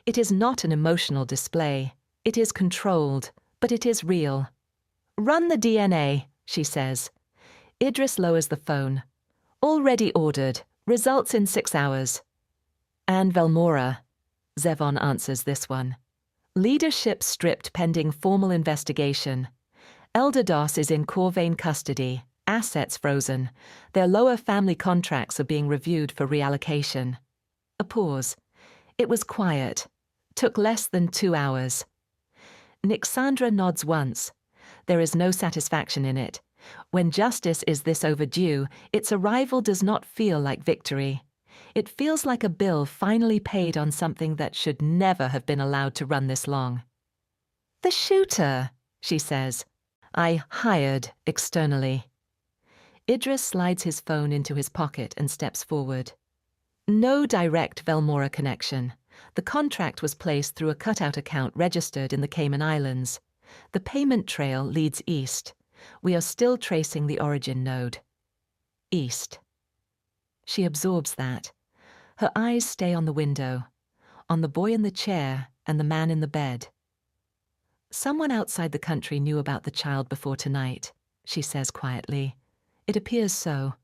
It is not an emotional display. It is controlled, but it is real. Run the DNA, she says. Idris lowers the phone. Already ordered. Results in 6 hours. And Velmora. Zevon answers this one. Leadership stripped pending formal investigation. Elder Dos is in Corvane custody. Assets frozen. Their lower family contracts are being reviewed for reallocation. A pause. It was quiet. Took less than 2 hours. Nyxandra nods once. There is no satisfaction in it. When justice is this overdue, its arrival does not feel like victory. It feels like a bill finally paid on something that should never have been allowed to run this long. The shooter, she says. I hired externally. Idris slides his phone into his pocket and steps forward. No direct Velmora connection. The contract was placed through a cutout account registered in the Cayman Islands. The payment trail leads east. We are still tracing the origin node. East. She absorbs that. Her eyes stay on the window, on the boy in the chair and the man in the bed. Someone outside the country knew about the child before tonight, she says quietly. It appears so.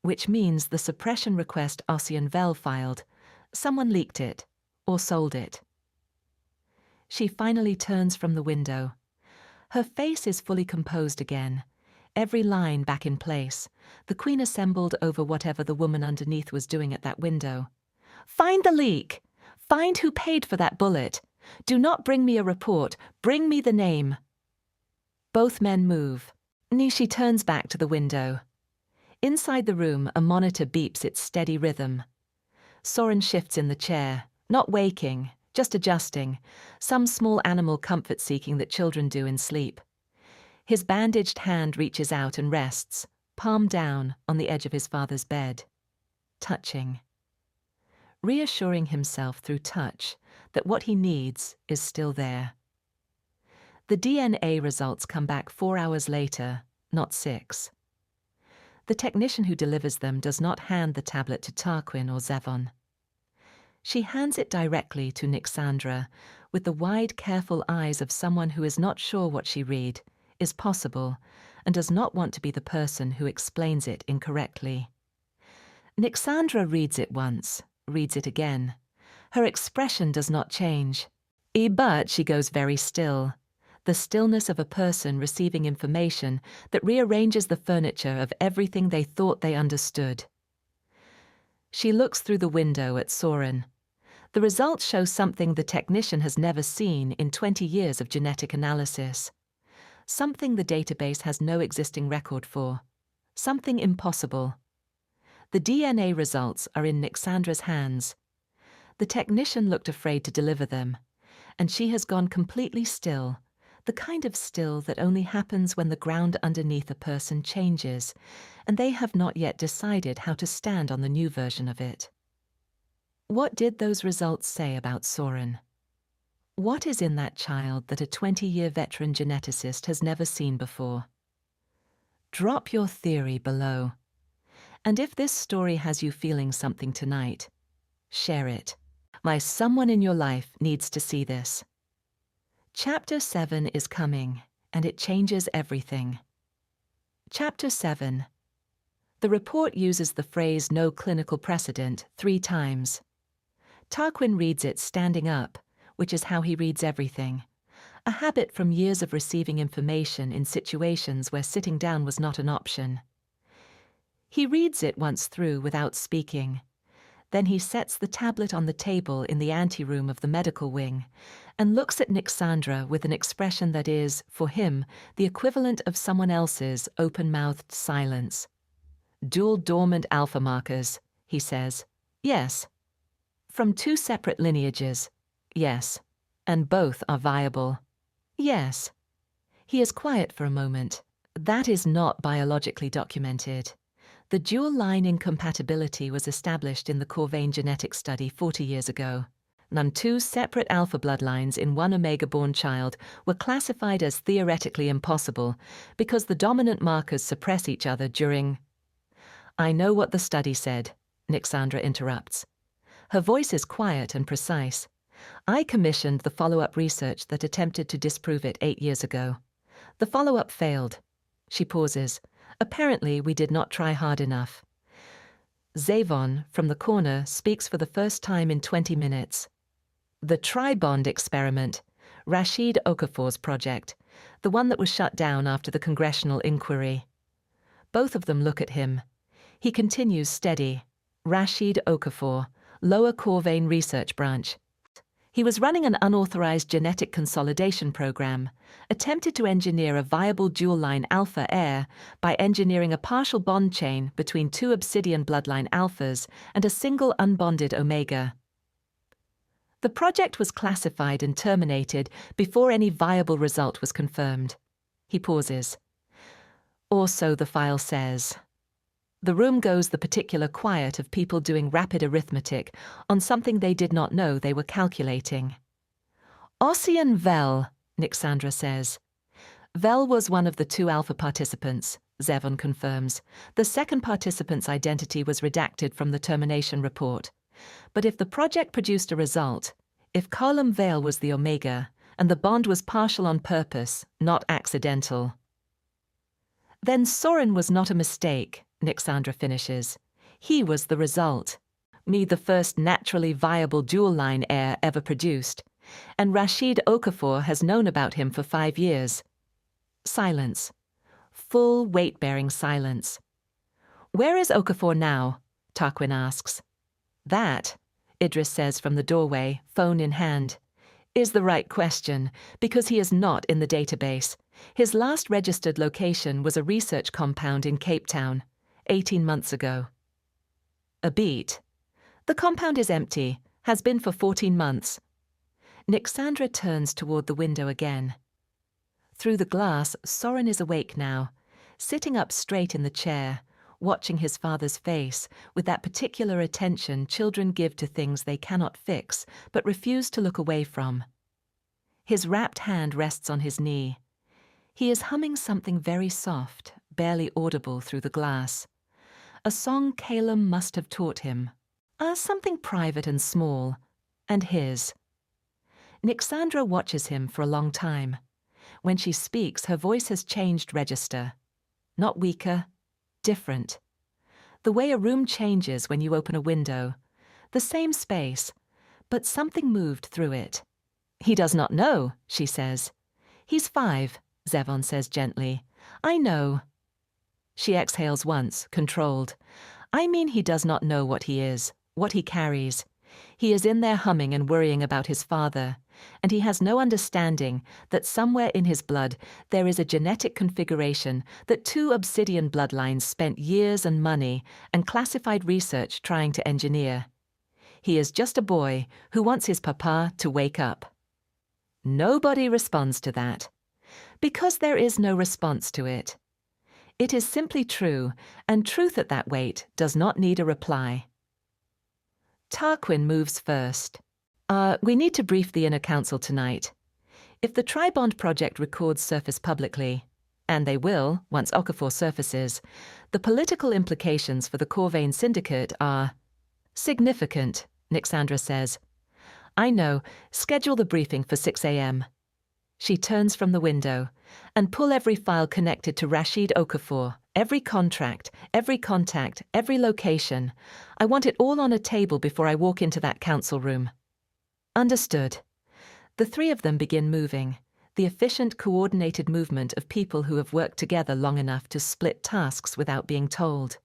Which means the suppression request Obsidian Vale filed, someone leaked it, or sold it. She finally turns from the window. Her face is fully composed again, every line back in place, the Queen assembled over whatever the woman underneath was doing at that window. Find the leak! Find who paid for that bullet! Do not bring me a report, bring me the name. Both men move. Nishi turns back to the window. Inside the room, a monitor beeps its steady rhythm. Soren shifts in the chair, not waking, just adjusting, some small animal comfort-seeking that children do in sleep. His bandaged hand reaches out and rests, palm down, on the edge of his father's bed. Touching. Reassuring himself through touch that what he needs is still there. The DNA results come back 4 hours later, not 6. The technician who delivers them does not hand the tablet to Tarquin or Zevon. She hands it directly to Nyxandra, with the wide, careful eyes of someone who is not sure what she read, is possible, and does not want to be the person who explains it incorrectly. Nyxandra reads it once, reads it again. Her expression does not change. But she goes very still, the stillness of a person receiving information that rearranges the furniture of everything they thought they understood. She looks through the window at Soren. The results show something the technician has never seen in 20 years of genetic analysis. Something the database has no existing record for. Something impossible. The DNA results are in Nyxandra's hands. The technician looked afraid to deliver them, and she has gone completely still, the kind of still that only happens when the ground underneath a person changes, and they have not yet decided how to stand on the new version of it. What did those results say about Soren? What is in that child that a 20-year veteran geneticist has never seen before? Drop your theory below. And if this story has you feeling something tonight, share it. Someone in your life needs to see this. Chapter 7 is coming, and it changes everything. Chapter 7. The report uses the phrase "no clinical precedent" 3 times. Tarquin reads it standing up, which is how he reads everything, a habit from years of receiving information in situations where sitting down was not an option. He reads it once through without speaking. Then he sets the tablet on the table in the anteroom of the medical wing and looks at Nyxandra with an expression that is, for him, the equivalent of someone else's open-mouthed silence. "Dual dormant alpha markers," he says. "Yes." "From 2 separate lineages." "Yes." "And both are viable." "Yes." He is quiet for a moment. "That is not biologically documented. The dual line incompatibility was established in the Corvane genetic study 40 years ago. None 2 separate alpha bloodlines in 1 omega-born child were classified as theoretically impossible because the dominant markers suppress each other during... "I know what the study said," Nyxandra interrupts. Her voice is quiet and precise. "I commissioned the follow-up research that attempted to disprove it 8 years ago. The follow-up failed." She pauses. "Apparently, we did not try hard enough." Zavon, from the corner, speaks for the first time in 20 minutes. "The tri-bond experiment, Rashid Okafor's project, the one that was shut down after the congressional inquiry." Both of them look at him. He continues steady. "Rashid Okafor, Lower Corvane Research Branch. He was running an unauthorized genetic consolidation program, attempted to engineer a viable dual-line alpha heir by engineering a partial bond chain between 2 Obsidian bloodline alphas and a single unbonded omega. The project was classified and terminated before any viable result was confirmed." He pauses. "Or so the file says." The room goes the particular quiet of people doing rapid arithmetic on something they did not know they were calculating. "Ossian Vel," Nyxandra says. "Vel was one of the 2 alpha participants," Zevon confirms. "The second participant's identity was redacted from the termination report. But if the project produced a result, if Caelum Vale was the omega, and the bond was partial on purpose, not accidental..." "Then Soren was not a mistake," Nyxandra finishes. "He was the result. The first naturally viable dual-line heir ever produced. And Rashid Okafor has known about him for 5 years." Silence. Full, weight-bearing silence. "Where is Okafor now?" Tarquin asks. "That," Idris says from the doorway, phone in hand, "is the right question, because he is not in the database. His last registered location was a research compound in Cape Town, 18 months ago." A beat. "The compound is empty, has been for 14 months. Nyxandra turns toward the window again. Through the glass, Soren is awake now, sitting up straight in the chair, watching his father's face with that particular attention children give to things they cannot fix but refuse to look away from. His wrapped hand rests on his knee. He is humming something very soft, barely audible through the glass. A song Caelum must have taught him. Something private and small, and his. Nyxandra watches him for a long time. When she speaks, her voice has changed register. Not weaker, different. The way a room changes when you open a window. The same space, but something moved through it. He does not know, she says. He's 5, Zevon says gently. I know. She exhales once, controlled. I mean he does not know what he is, what he carries. He is in there humming and worrying about his father, and he has no understanding that somewhere in his blood there is a genetic configuration that 2 Obsidian bloodlines spent years and money and classified research trying to engineer. He is just a boy who wants his papa to wake up. Nobody responds to that, because there is no response to it. It is simply true, and truth at that weight does not need a reply. Tarquin moves first. We need to brief the Inner Council tonight. If the Tribond project records surface publicly, and they will, once Okafor surfaces, the political implications for the Corvane Syndicate are significant, Nyxandra says. I know. Schedule the briefing for 6 a.m. She turns from the window, and pull every file connected to Rashid Okafor, every contract, every contact, every location. I want it all on a table before I walk into that council room. Understood. The 3 of them begin moving, the efficient, coordinated movement of people who have worked together long enough to split tasks without being told.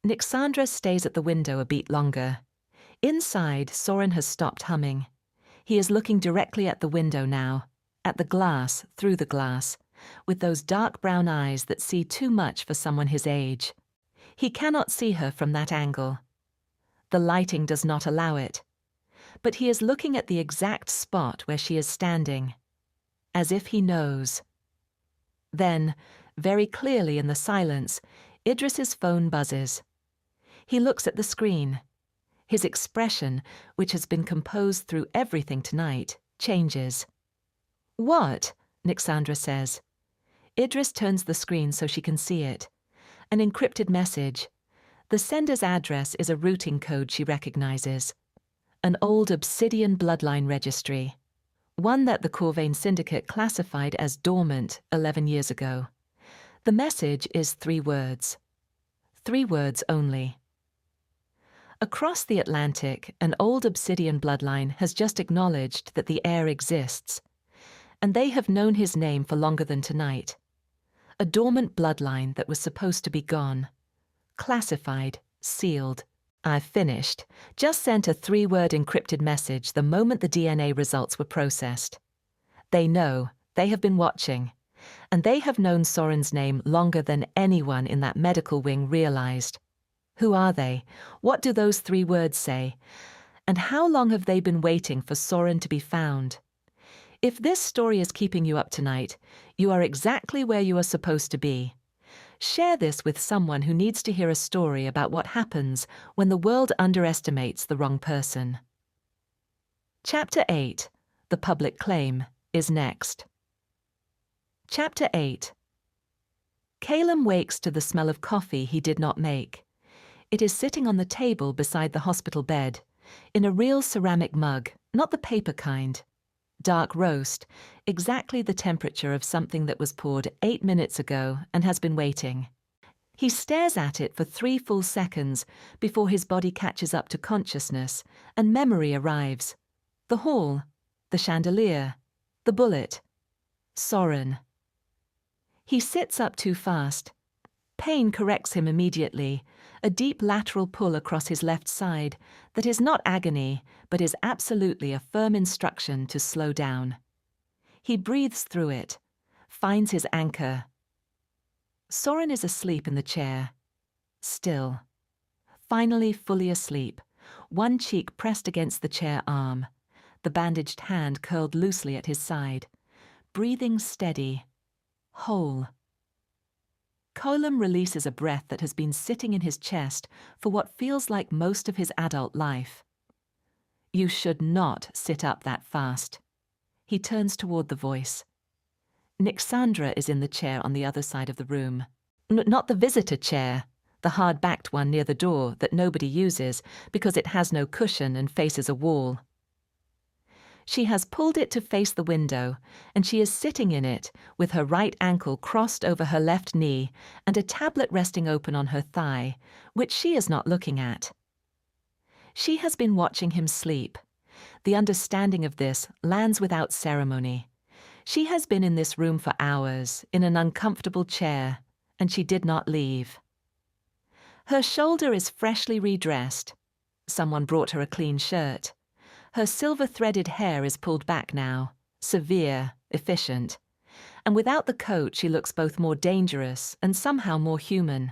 Nyxandra stays at the window a beat longer. Inside, Soren has stopped humming. He is looking directly at the window now, at the glass, through the glass, with those dark brown eyes that see too much for someone his age. He cannot see her from that angle. The lighting does not allow it. But he is looking at the exact spot where she is standing, as if he knows. Then, very clearly in the silence, Idris's phone buzzes. He looks at the screen. His expression, which has been composed through everything tonight, changes. What? Nyxandra says. Idris turns the screen so she can see it. An encrypted message. The sender's address is a routing code she recognizes. An old Obsidian bloodline registry. One that the Corvane Syndicate classified as dormant 11 years ago. The message is 3 words. 3 words only. Across the Atlantic, an old Obsidian bloodline has just acknowledged that the heir exists, and they have known his name for longer than tonight. A dormant bloodline that was supposed to be gone. Classified, sealed. I've finished. Just sent a 3-word encrypted message the moment the DNA results were processed. They know, they have been watching, and they have known Soren's name longer than anyone in that medical wing realized. Who are they? What do those 3 words say? And how long have they been waiting for Soren to be found? If this story is keeping you up tonight, you are exactly where you are supposed to be. Share this with someone who needs to hear a story about what happens when the world underestimates the wrong person. Chapter 8, The Public Claim, is next. Chapter 8. Caelum wakes to the smell of coffee he did not make. It is sitting on the table beside the hospital bed, in a real ceramic mug, not the paper kind. Dark roast, exactly the temperature of something that was poured 8 minutes ago and has been waiting. He stares at it for 3 full seconds before his body catches up to consciousness and memory arrives. The hall, the chandelier, the bullet. Soren. He sits up too fast. Pain corrects him immediately, a deep lateral pull across his left side that is not agony, but is absolutely a firm instruction to slow down. He breathes through it, finds his anchor. Soren is asleep in the chair. Still. Finally fully asleep, one cheek pressed against the chair arm, the bandaged hand curled loosely at his side, breathing steady, whole. Caelum releases a breath that has been sitting in his chest for what feels like most of his adult life. You should not sit up that fast. He turns toward the voice. Nyxandra is in the chair on the other side of the room. Not the visitor chair, the hard-backed one near the door that nobody uses because it has no cushion and faces a wall. She has pulled it to face the window, and she is sitting in it with her right ankle crossed over her left knee and a tablet resting open on her thigh, which she is not looking at. She has been watching him sleep. The understanding of this lands without ceremony. She has been in this room for hours, in an uncomfortable chair, and she did not leave. Her shoulder is freshly redressed. Someone brought her a clean shirt. Her silver-threaded hair is pulled back now, severe, efficient. And without the coat she looks both more dangerous and somehow more human.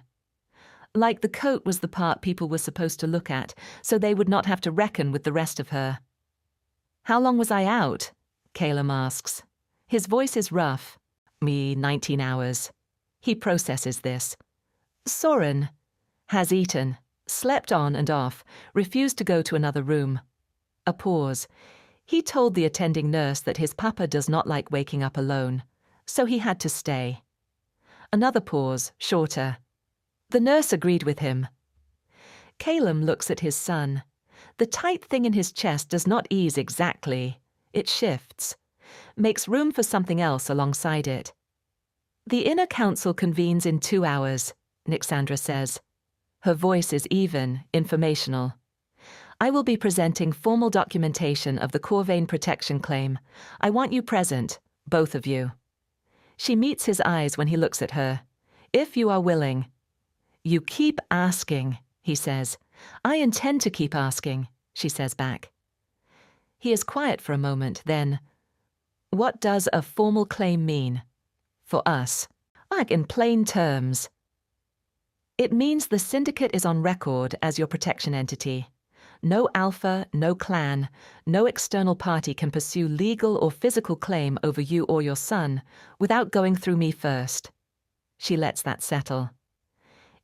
Like the coat was the part people were supposed to look at, so they would not have to reckon with the rest of her. "How long was I out?" Caelum asks. His voice is rough. "Me, 19 hours. He processes this. Soren has eaten, slept on and off, refused to go to another room. A pause. He told the attending nurse that his papa does not like waking up alone, so he had to stay. Another pause, shorter. The nurse agreed with him. Caelum looks at his son. The tight thing in his chest does not ease exactly. It shifts, makes room for something else alongside it. "The inner council convenes in 2 hours, Nyxandra says. Her voice is even, informational. "I will be presenting formal documentation of the Corvane protection claim. I want you present, both of you." She meets his eyes when he looks at her. "If you are willing." "You keep asking," he says. "I intend to keep asking," she says back. He is quiet for a moment, then, "What does a formal claim mean? For us, like in plain terms." "It means the Syndicate is on record as your protection entity. No Alpha, no clan, no external party can pursue legal or physical claim over you or your son without going through me first." She lets that settle.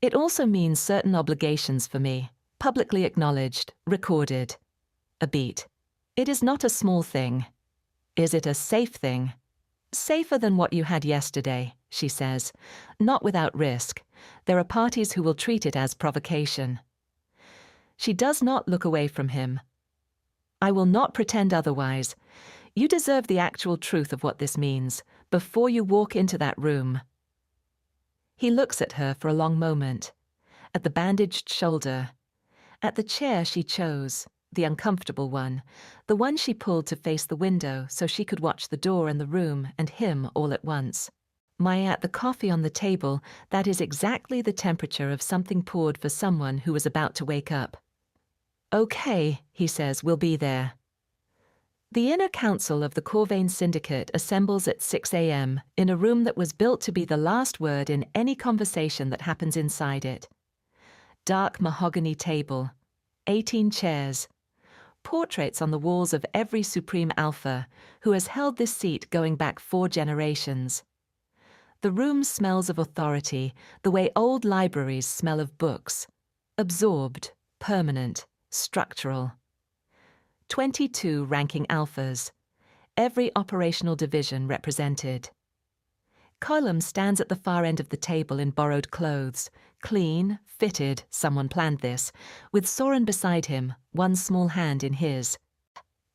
"It also means certain obligations for me, publicly acknowledged, recorded." A beat. "It is not a small thing. Is it a safe thing?" "Safer than what you had yesterday," she says. "Not without risk. There are parties who will treat it as provocation." She does not look away from him. "I will not pretend otherwise. You deserve the actual truth of what this means before you walk into that room." He looks at her for a long moment, at the bandaged shoulder, at the chair she chose, the uncomfortable one, the one she pulled to face the window so she could watch the door and the room and him all at once. At the coffee on the table, that is exactly the temperature of something poured for someone who was about to wake up. "Okay," he says, "we'll be there." The inner council of the Corvane Syndicate assembles at 6 a.m. in a room that was built to be the last word in any conversation that happens inside it. Dark mahogany table, 18 chairs, portraits on the walls of every Supreme Alpha who has held this seat going back 4 generations. The room smells of authority, the way old libraries smell of books. Absorbed, permanent, structural. 22 ranking alphas, every operational division represented. Caelum stands at the far end of the table in borrowed clothes, clean, fitted, someone planned this, with Soren beside him, one small hand in his.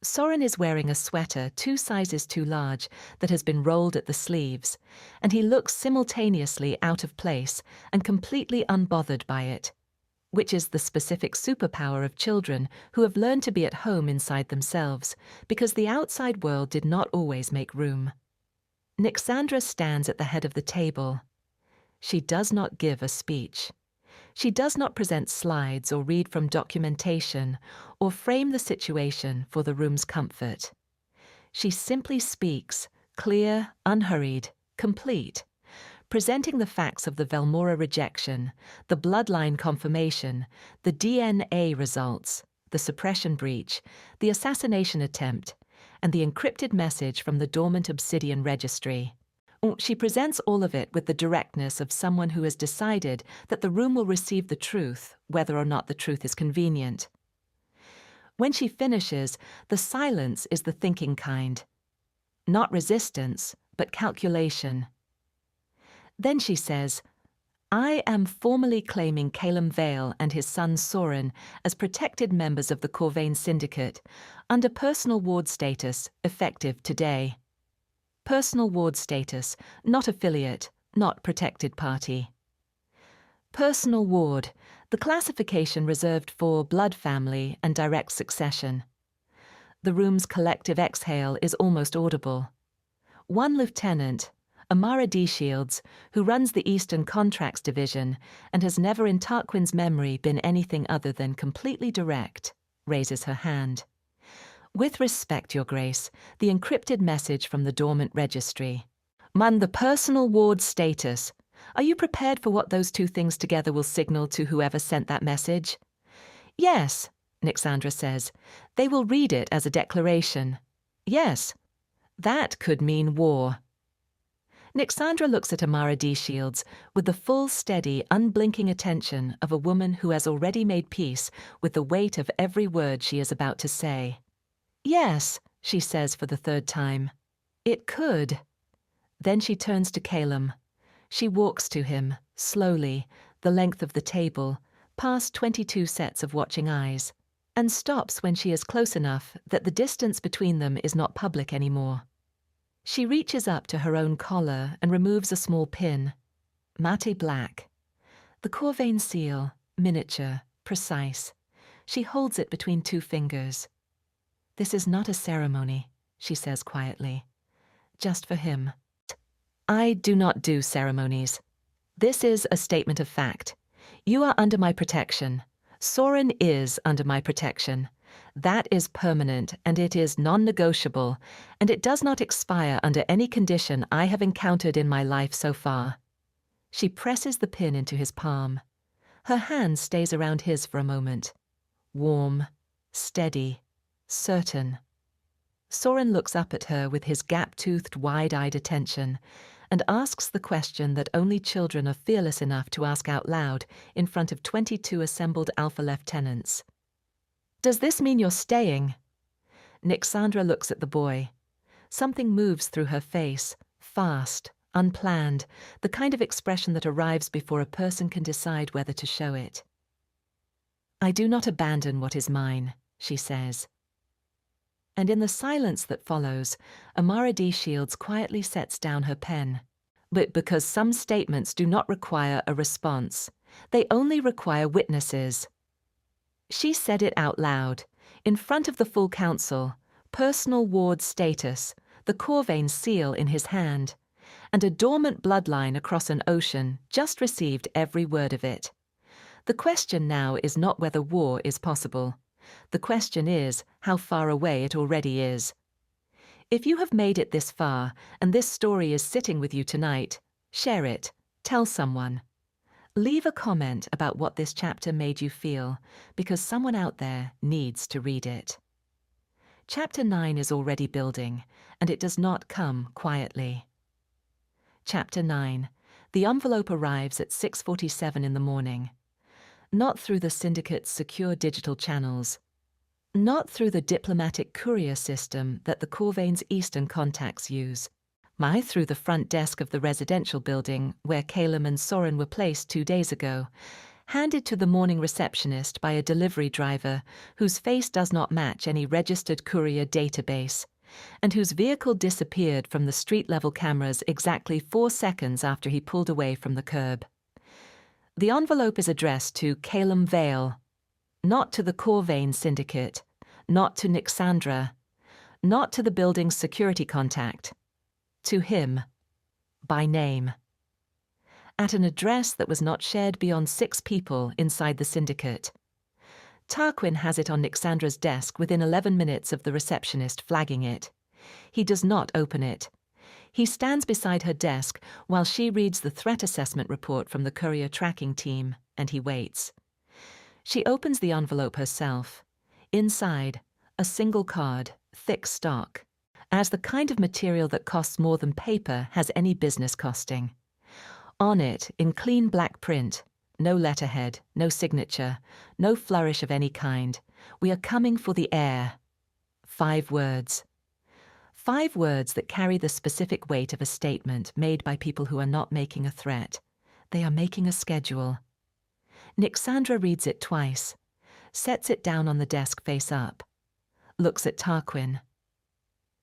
Soren is wearing a sweater 2 sizes too large that has been rolled at the sleeves, and he looks simultaneously out of place and completely unbothered by it, which is the specific superpower of children who have learned to be at home inside themselves, because the outside world did not always make room. Nyxandra stands at the head of the table. She does not give a speech. She does not present slides or read from documentation or frame the situation for the room's comfort. She simply speaks, clear, unhurried, complete, presenting the facts of the Velmora rejection, the bloodline confirmation, the DNA results, the suppression breach, the assassination attempt, and the encrypted message from the dormant Obsidian registry. She presents all of it with the directness of someone who has decided that the room will receive the truth, whether or not the truth is convenient. When she finishes, the silence is the thinking kind. Not resistance, but calculation. Then she says, I am formally claiming Caelum Vale and his son Soren as protected members of the Corvane Syndicate, under personal ward status, effective today. Personal ward status, not affiliate, not protected party. Personal ward, the classification reserved for blood family and direct succession. The room's collective exhale is almost audible. One lieutenant, Amara D. Shields, who runs the Eastern Contracts Division and has never in Tarquin's memory been anything other than completely direct, raises her hand. With respect, Your Grace, the encrypted message from the dormant registry. The personal ward status. Are you prepared for what those two things together will signal to whoever sent that message? Yes, Nyxandra says. They will read it as a declaration. Yes, that could mean war. Nyxandra looks at Amara D. Shields with the full, steady, unblinking attention of a woman who has already made peace with the weight of every word she is about to say. Yes, she says for the third time. It could. Then she turns to Caelum. She walks to him, slowly, the length of the table, past 22 sets of watching eyes, and stops when she is close enough that the distance between them is not public anymore. She reaches up to her own collar and removes a small pin. Matte black. The Corvane seal, miniature, precise. She holds it between two fingers. This is not a ceremony, she says quietly. Just for him. I do not do ceremonies. This is a statement of fact. You are under my protection. Soren is under my protection. That is permanent, and it is non-negotiable, and it does not expire under any condition I have encountered in my life so far. She presses the pin into his palm. Her hand stays around his for a moment. Warm, steady, certain. Soren looks up at her with his gap-toothed, wide-eyed attention and asks the question that only children are fearless enough to ask out loud in front of 22 assembled Alpha lieutenants. Does this mean you're staying? Nyxandra looks at the boy. Something moves through her face, fast, unplanned, the kind of expression that arrives before a person can decide whether to show it. I do not abandon what is mine, she says. And in the silence that follows, Amara D. Shields quietly sets down her pen. But because some statements do not require a response, they only require witnesses. She said it out loud, in front of the full council, personal ward status, the Corvane seal in his hand, and a dormant bloodline across an ocean just received every word of it. The question now is not whether war is possible. The question is how far away it already is. If you have made it this far, and this story is sitting with you tonight, share it, tell someone. Leave a comment about what this chapter made you feel, because someone out there needs to read it. Chapter 9 is already building, and it does not come quietly. Chapter 9. The envelope arrives at 6:47 in the morning. Not through the Syndicate's secure digital channels. Not through the diplomatic courier system that the Corvane's Eastern contacts use. Through the front desk of the residential building where Caelum and Soren were placed 2 days ago, handed to the morning receptionist by a delivery driver whose face does not match any registered courier database, and whose vehicle disappeared from the street-level cameras exactly 4 seconds after he pulled away from the curb. The envelope is addressed to Caelum Vale, not to the Corvane Syndicate, not to Nyxandra, not to the building's security contact. To him, by name. At an address that was not shared beyond 6 people inside the Syndicate. Tarquin has it on Nyxandra's desk within 11 minutes of the receptionist flagging it. He does not open it. He stands beside her desk while she reads the threat assessment report from the courier tracking team, and he waits. She opens the envelope herself. Inside, a single card, thick stock, as the kind of material that costs more than paper has any business costing. On it, in clean black print, no letterhead, no signature, no flourish of any kind, we are coming for the air. 5 words. 5 words that carry the specific weight of a statement made by people who are not making a threat. They are making a schedule. Nyxandra reads it twice, sets it down on the desk face up, looks at Tarquin.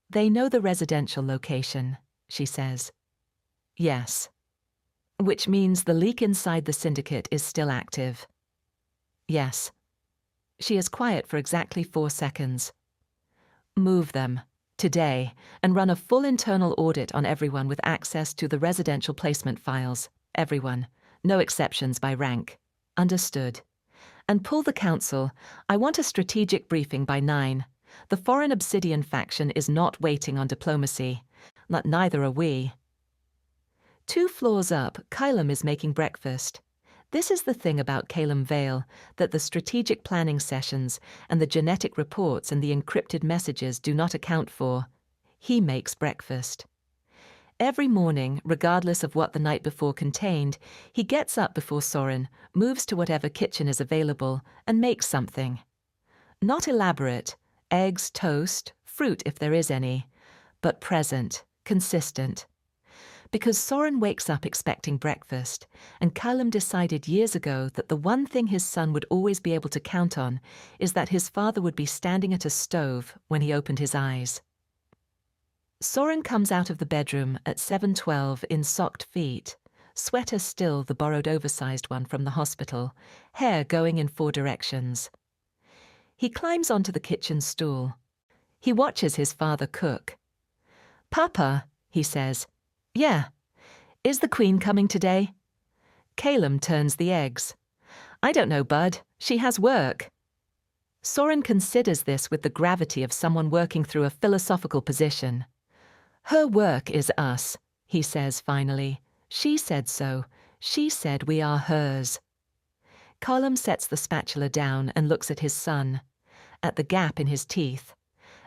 They know the residential location, she says. Yes. Which means the leak inside the syndicate is still active. Yes. She is quiet for exactly 4 seconds. Move them, today, and run a full internal audit on everyone with access to the residential placement files. Everyone. No exceptions by rank. Understood. And pull the council. I want a strategic briefing by 9. The foreign Obsidian faction is not waiting on diplomacy. Neither are we. 2 floors up, Caelum is making breakfast. This is the thing about Caelum Vale, that the strategic planning sessions and the genetic reports and the encrypted messages do not account for. He makes breakfast. Every morning, regardless of what the night before contained, he gets up before Soren, moves to whatever kitchen is available, and makes something. Not elaborate, eggs, toast, fruit if there is any, but present, consistent. Because Soren wakes up expecting breakfast, and Caelum decided years ago that the one thing his son would always be able to count on is that his father would be standing at a stove when he opened his eyes. Soren comes out of the bedroom at 7:12 in socked feet, sweater still the borrowed oversized one from the hospital, hair going in 4 directions. He climbs onto the kitchen stool. He watches his father cook. "Papa," he says. "Yeah. Is the Queen coming today?" Caelum turns the eggs. "I don't know, Bud. She has work." Soren considers this with the gravity of someone working through a philosophical position. "Her work is us," he says finally. "She said so. She said we are hers." Caelum sets the spatula down and looks at his son, at the gap in his teeth,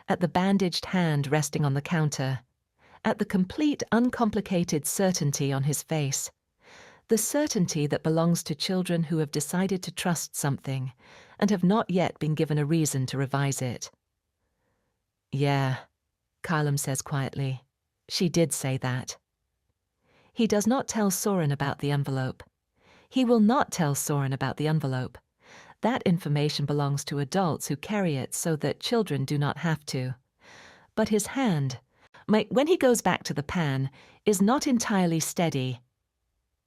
at the bandaged hand resting on the counter, at the complete, uncomplicated certainty on his face, the certainty that belongs to children who have decided to trust something and have not yet been given a reason to revise it. "Yeah," Caelum says quietly. "She did say that." He does not tell Soren about the envelope. He will not tell Soren about the envelope. That information belongs to adults who carry it so that children do not have to. But his hand, when he goes back to the pan, is not entirely steady.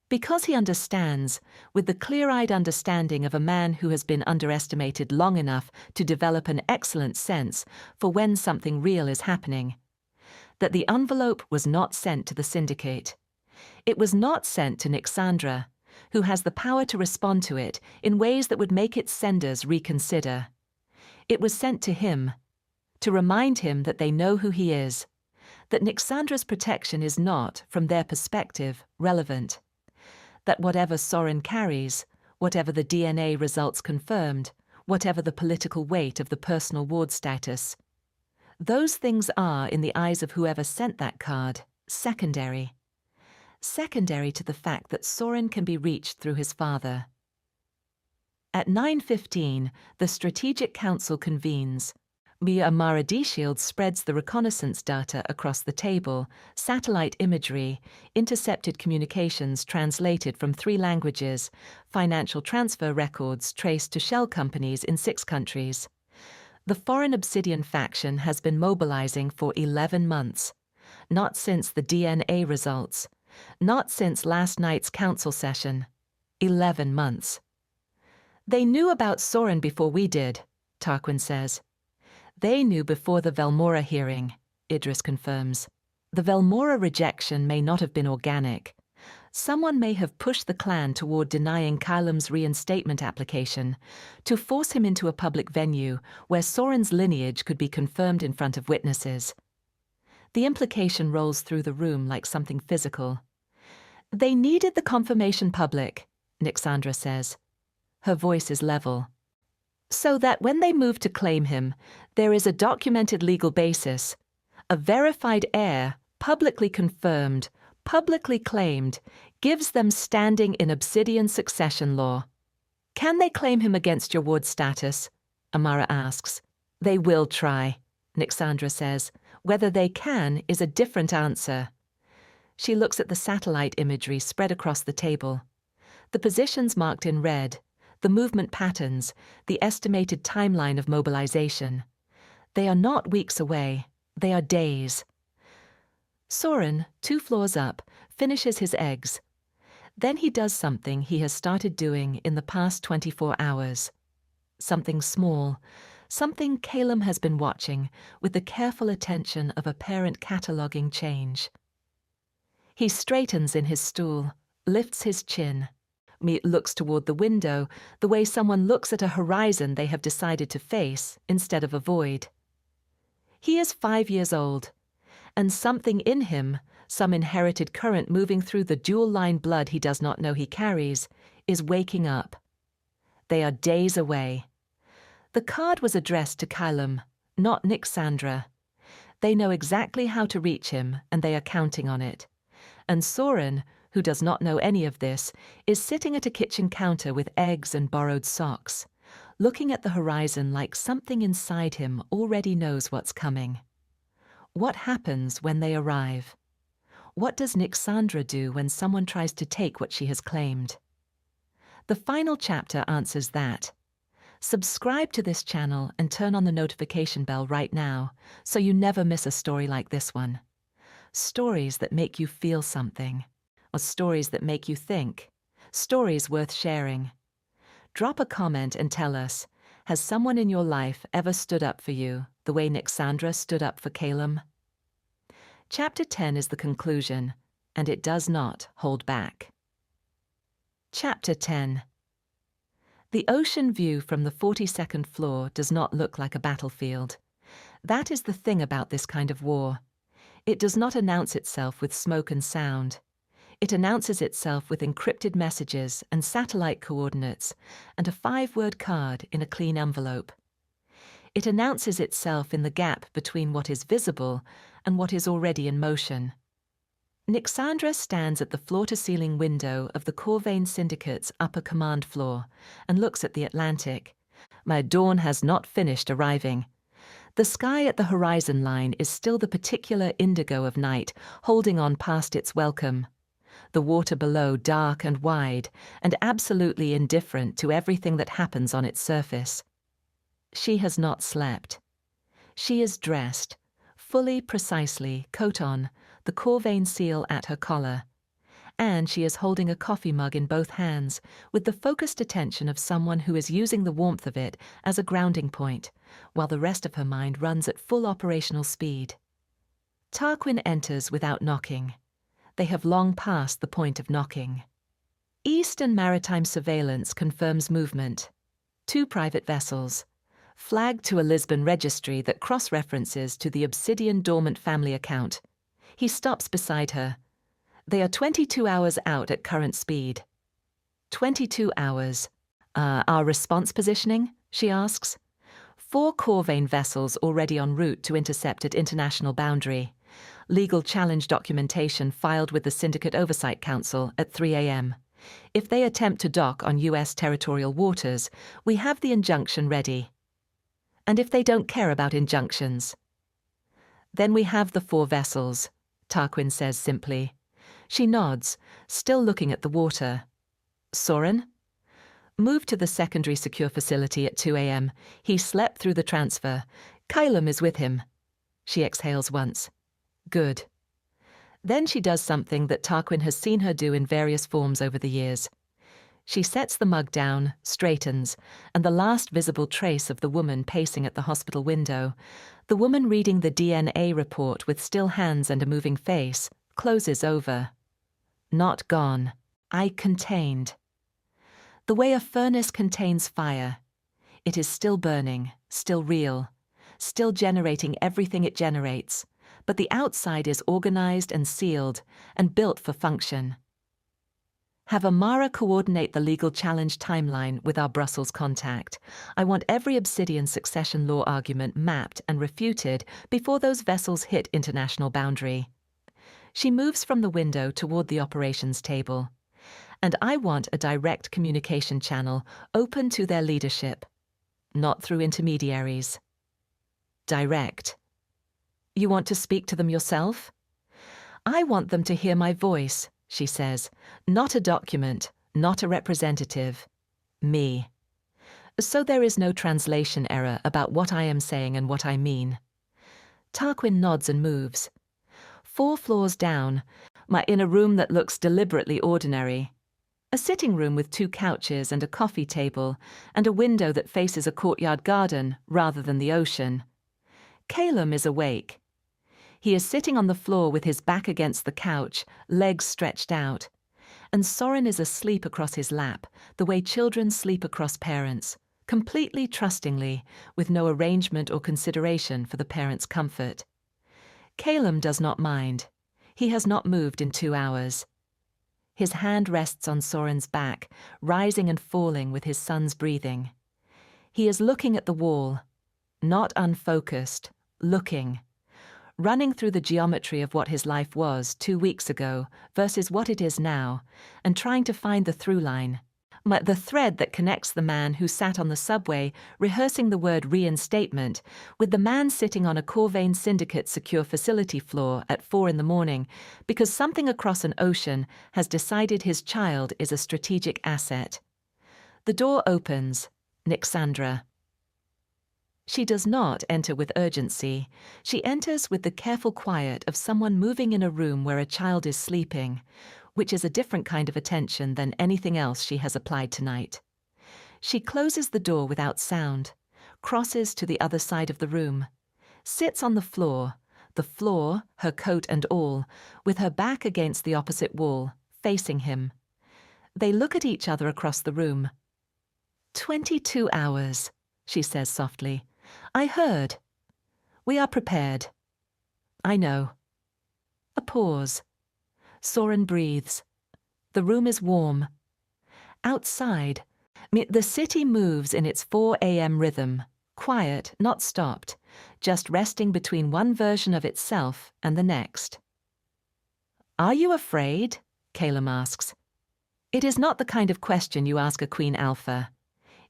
Because he understands, with the clear-eyed understanding of a man who has been underestimated long enough to develop an excellent sense for when something real is happening, that the envelope was not sent to the Syndicate. It was not sent to Nyxandra, who has the power to respond to it in ways that would make its senders reconsider. It was sent to him, to remind him that they know who he is, that Nyxandra's protection is not, from their perspective, relevant, that whatever Soren carries, whatever the DNA results confirmed, whatever the political weight of the personal ward status, those things are, in the eyes of whoever sent that card, secondary. Secondary to the fact that Soren can be reached through his father. At 9:15, the Strategic Council convenes. Mia Maradishield spreads the reconnaissance data across the table, satellite imagery, intercepted communications translated from 3 languages, financial transfer records traced to shell companies in 6 countries. The foreign Obsidian faction has been mobilizing for 11 months, not since the DNA results, not since last night's council session. 11 months. "They knew about Soren before we did," Tarquin says. "They knew before the Velmora hearing," Idris confirms. "The Velmora rejection may not have been organic. Someone may have pushed the clan toward denying Caelum's reinstatement application, to force him into a public venue where Soren's lineage could be confirmed in front of witnesses." The implication rolls through the room like something physical. "They needed the confirmation public," Nyxandra says. Her voice is level. "So that when they move to claim him, there is a documented legal basis. A verified heir, publicly confirmed, publicly claimed, gives them standing in Obsidian succession law." "Can they claim him against your ward status?" Amara asks. "They will try," Nyxandra says. "Whether they can is a different answer." She looks at the satellite imagery spread across the table. The positions marked in red, the movement patterns, the estimated timeline of mobilization. They are not weeks away, they are days. Soren, 2 floors up, finishes his eggs. Then he does something he has started doing in the past 24 hours. Something small, something Caelum has been watching with the careful attention of a parent cataloguing change. He straightens in his stool, lifts his chin. Looks toward the window, the way someone looks at a horizon they have decided to face instead of avoid. He is 5 years old, and something in him, some inherited current moving through the dual-line blood he does not know he carries, is waking up. They are days away. The card was addressed to Caelum, not Nyxandra. They know exactly how to reach him, and they are counting on it. And Soren, who does not know any of this, is sitting at a kitchen counter with eggs and borrowed socks, looking at the horizon like something inside him already knows what's coming. What happens when they arrive? What does Nyxandra do when someone tries to take what she has claimed? The final chapter answers that. Subscribe to this channel and turn on the notification bell right now so you never miss a story like this one. Stories that make you feel something, or stories that make you think, stories worth sharing. Drop a comment and tell us, has someone in your life ever stood up for you the way Nyxandra stood up for Caelum? Chapter 10 is the conclusion, and it does not hold back. Chapter 10. The ocean view from the 42nd floor does not look like a battlefield. That is the thing about this kind of war. It does not announce itself with smoke and sound. It announces itself with encrypted messages and satellite coordinates and a 5-word card in a clean envelope. It announces itself in the gap between what is visible and what is already in motion. Nyxandra stands at the floor-to-ceiling window of the Corvane Syndicate's upper command floor and looks at the Atlantic. My dawn has not finished arriving. The sky at the horizon line is still the particular indigo of night, holding on past its welcome. The water below dark and wide, and absolutely indifferent to everything that happens on its surface. She has not slept. She is dressed, fully, precisely, coat on, the Corvane seal at her collar. And she is holding a coffee mug in both hands, with the focused attention of someone who is using the warmth of it as a grounding point, while the rest of her mind runs at full operational speed. Tarquin enters without knocking. They have long passed the point of knocking. Eastern maritime surveillance confirms movement. 2 private vessels. Flagged to a Lisbon registry that cross-references to the Obsidian dormant family account. He stops beside her. They are 22 hours out at current speed. 22 hours. Our response positioning? She asks. 4 Corvane vessels already en route to intercept at international boundary. Legal challenge documentation filed with the Syndicate Oversight Council at 3 a.m. If they attempt to dock on U.S. territorial waters, we have the injunction ready. And if they don't care about injunctions? Then we have the 4 vessels, Tarquin says simply. She nods, still looking at the water. Soren? Moved to the secondary secure facility at 2 a.m. He slept through the transfer. Caelum is with him. She exhales once. Good. Then she does something that Tarquin has seen her do in various forms over the years. She sets the mug down, straightens, and the last visible trace of the woman pacing at the hospital window, the woman reading the DNA report with still hands and a moving face, closes over. Not gone. I contained. The way a furnace contains fire. It is still burning, still real, still generating everything it generates, but the outside is organized and sealed and built for function. Have Amara coordinate the legal challenge timeline with our Brussels contact. I want every Obsidian succession law argument mapped and refuted before those vessels hit international boundary. She moves from the window toward the operations table. And I want a direct communication channel open to their leadership, not through intermediaries. Direct. You want to speak to them yourself? I want them to hear my voice, she says, not a document, not a representative, me. So there is no translation error about what I am saying and what I mean. Tarquin nods and moves. 4 floors down, in a room that looks deliberately ordinary. A sitting room with 2 couches and a coffee table, and a window that faces a courtyard garden rather than the ocean. Caelum is awake. He is sitting on the floor with his back against the couch, legs stretched out. And Soren is asleep across his lap, the way children sleep across parents, completely trustingly, with no arrangement or consideration for the parent's comfort. Caelum does not mind. He has not moved in 2 hours. His hand rests on Soren's back, rising and falling with his son's breathing. He is looking at the wall, not unfocused, looking, running through the geometry of what his life was 2 weeks ago versus what it is now, and trying to find the through line, the thread that connects the man who sat on the subway rehearsing the word reinstatement with the man sitting on a Corvane Syndicate secure facility floor at 4 in the morning because something across an ocean has decided his child is a strategic asset. The door opens. Nyxandra. She does not enter with urgency. She enters with the careful quiet of someone moving in a room where a child is sleeping, which is a different kind of attention than anything else she has applied tonight. She closes the door without sound, crosses to the other side of the room, sits on the floor, her coat and all, with her back against the opposite wall, facing him. They look at each other across the room. 22 hours, she says softly. I heard. We are prepared. I know. A pause. Soren breathes. The room is warm. Outside, the city moves in its 4 a.m. rhythm, quiet, not stopped, just resting between one version of itself and the next. Are you afraid? Caelum asks. It is not the kind of question you ask a Queen Alpha.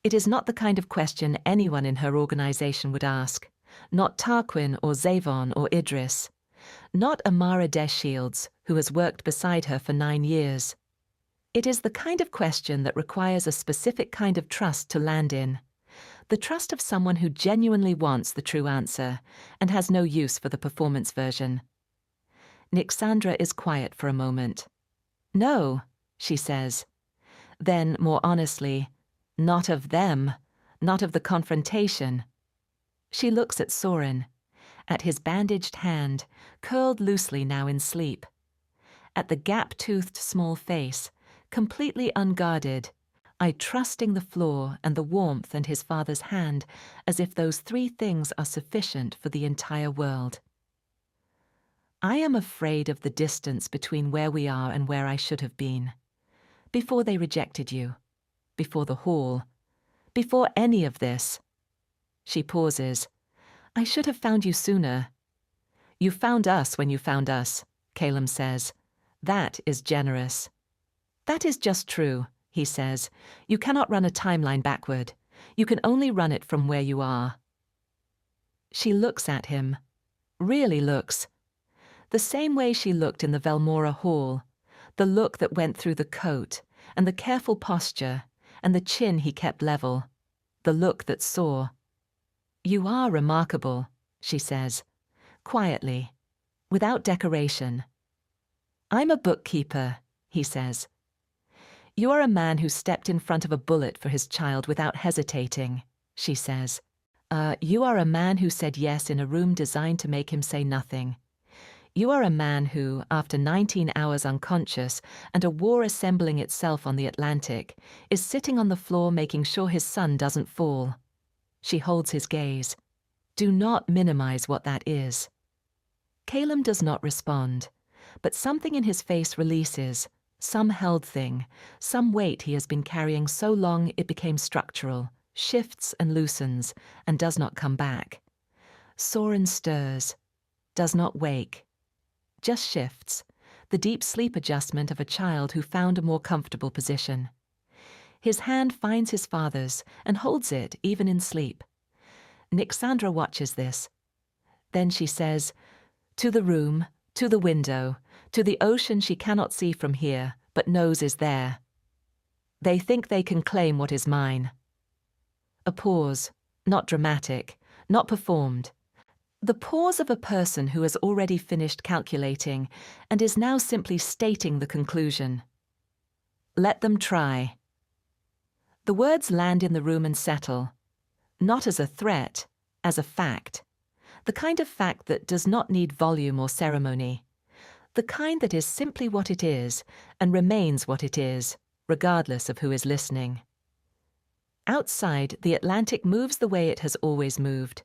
It is not the kind of question anyone in her organization would ask. Not Tarquin or Zavon or Idris. Not Amara Deshields, who has worked beside her for 9 years. It is the kind of question that requires a specific kind of trust to land in. The trust of someone who genuinely wants the true answer and has no use for the performance version. Nyxandra is quiet for a moment. No, she says. Then, more honestly, not of them, not of the confrontation. She looks at Soren, at his bandaged hand, curled loosely now in sleep, at the gap-toothed small face, completely unguarded, eye trusting the floor and the warmth and his father's hand as if those 3 things are sufficient for the entire world. I am afraid of the distance between where we are and where I should have been. Before they rejected you. Before the hall. Before any of this. She pauses. I should have found you sooner. You found us when you found us, Caelum says. That is generous. That is just true, he says. You cannot run a timeline backward. You can only run it from where you are. She looks at him. Really looks. The same way she looked in the Velmora hall. The look that went through the coat, and the careful posture, and the chin he kept level. The look that saw. You are remarkable, she says, quietly, without decoration. I'm a bookkeeper, he says. You are a man who stepped in front of a bullet for his child without hesitating, she says. You are a man who said yes in a room designed to make him say nothing. You are a man who, after 19 hours unconscious and a war assembling itself on the Atlantic, is sitting on the floor making sure his son doesn't fall. She holds his gaze. Do not minimize what that is. Caelum does not respond, but something in his face releases, some held thing, some weight he has been carrying so long it became structural, shifts and loosens, and does not come back. Soren stirs, does not wake. Just shifts, the deep sleep adjustment of a child who found a more comfortable position. His hand finds his father's and holds it even in sleep. Nyxandra watches this. Then she says, to the room, to the window, to the ocean she cannot see from here, but knows is there. They think they can claim what is mine. A pause, not dramatic, not performed. The pause of a person who has already finished calculating and is now simply stating the conclusion. Let them try. The words land in the room and settle, not as a threat, as a fact. The kind of fact that does not need volume or ceremony. The kind that is simply what it is and remains what it is, regardless of who is listening. Outside, the Atlantic moves the way it has always moved,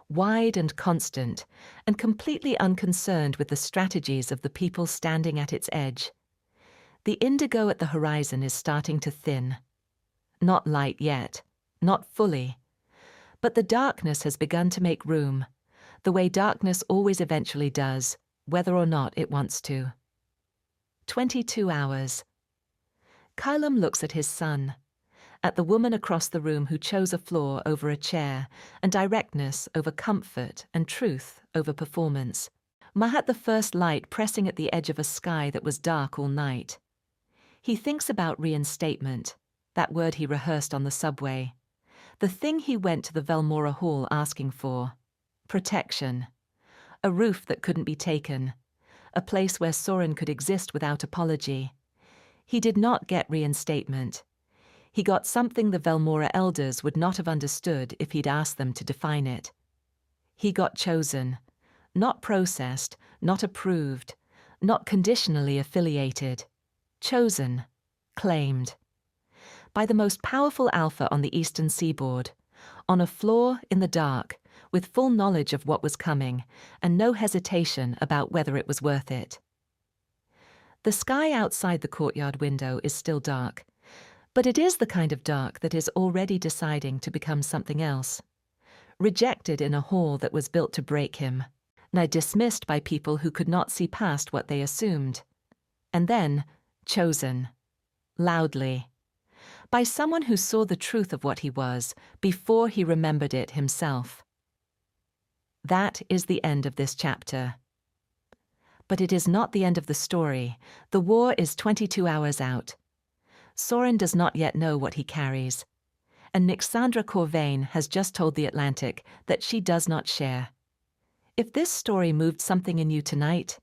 wide and constant, and completely unconcerned with the strategies of the people standing at its edge. The indigo at the horizon is starting to thin. Not light yet, not fully. But the darkness has begun to make room, the way darkness always eventually does, whether or not it wants to. 22 hours. Caelum looks at his son, at the woman across the room who chose a floor over a chair, and directness over comfort and truth over performance. Mahat the first light pressing at the edge of a sky that was dark all night. He thinks about reinstatement, that word he rehearsed on the subway. The thing he went to the Velmora Hall asking for. Protection. A roof that couldn't be taken. A place where Soren could exist without apology. He did not get reinstatement. He got something the Velmora elders would not have understood if he'd asked them to define it. He got chosen. Not processed, not approved, not conditionally affiliated. Chosen. Claimed. By the most powerful alpha on the eastern seaboard, on a floor in the dark, with full knowledge of what was coming, and no hesitation about whether it was worth it. The sky outside the courtyard window is still dark, but it is the kind of dark that is already deciding to become something else. Rejected in a hall that was built to break him, now dismissed by people who could not see past what they assumed. And then, chosen. Loudly. By someone who saw the truth of what he was before he remembered it himself. That is the end of this chapter. But it is not the end of the story. The war is 22 hours out. Soren does not yet know what he carries. And Nyxandra Corvane has just told the Atlantic that she does not share. If this story moved something in you tonight,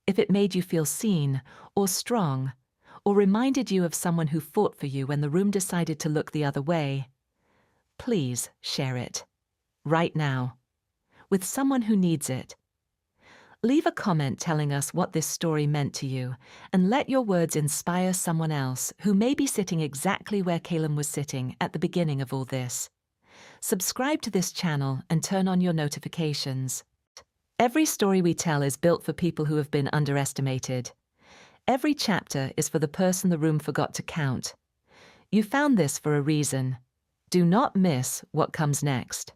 if it made you feel seen or strong, or reminded you of someone who fought for you when the room decided to look the other way, please share it. Right now. With someone who needs it. Leave a comment telling us what this story meant to you, and let your words inspire someone else who may be sitting exactly where Caelum was sitting at the beginning of all this. Subscribe to this channel and turn on your notifications. Every story we tell is built for people who have been underestimated. Every chapter is for the person the room forgot to count. You found this for a reason. Do not miss what comes next.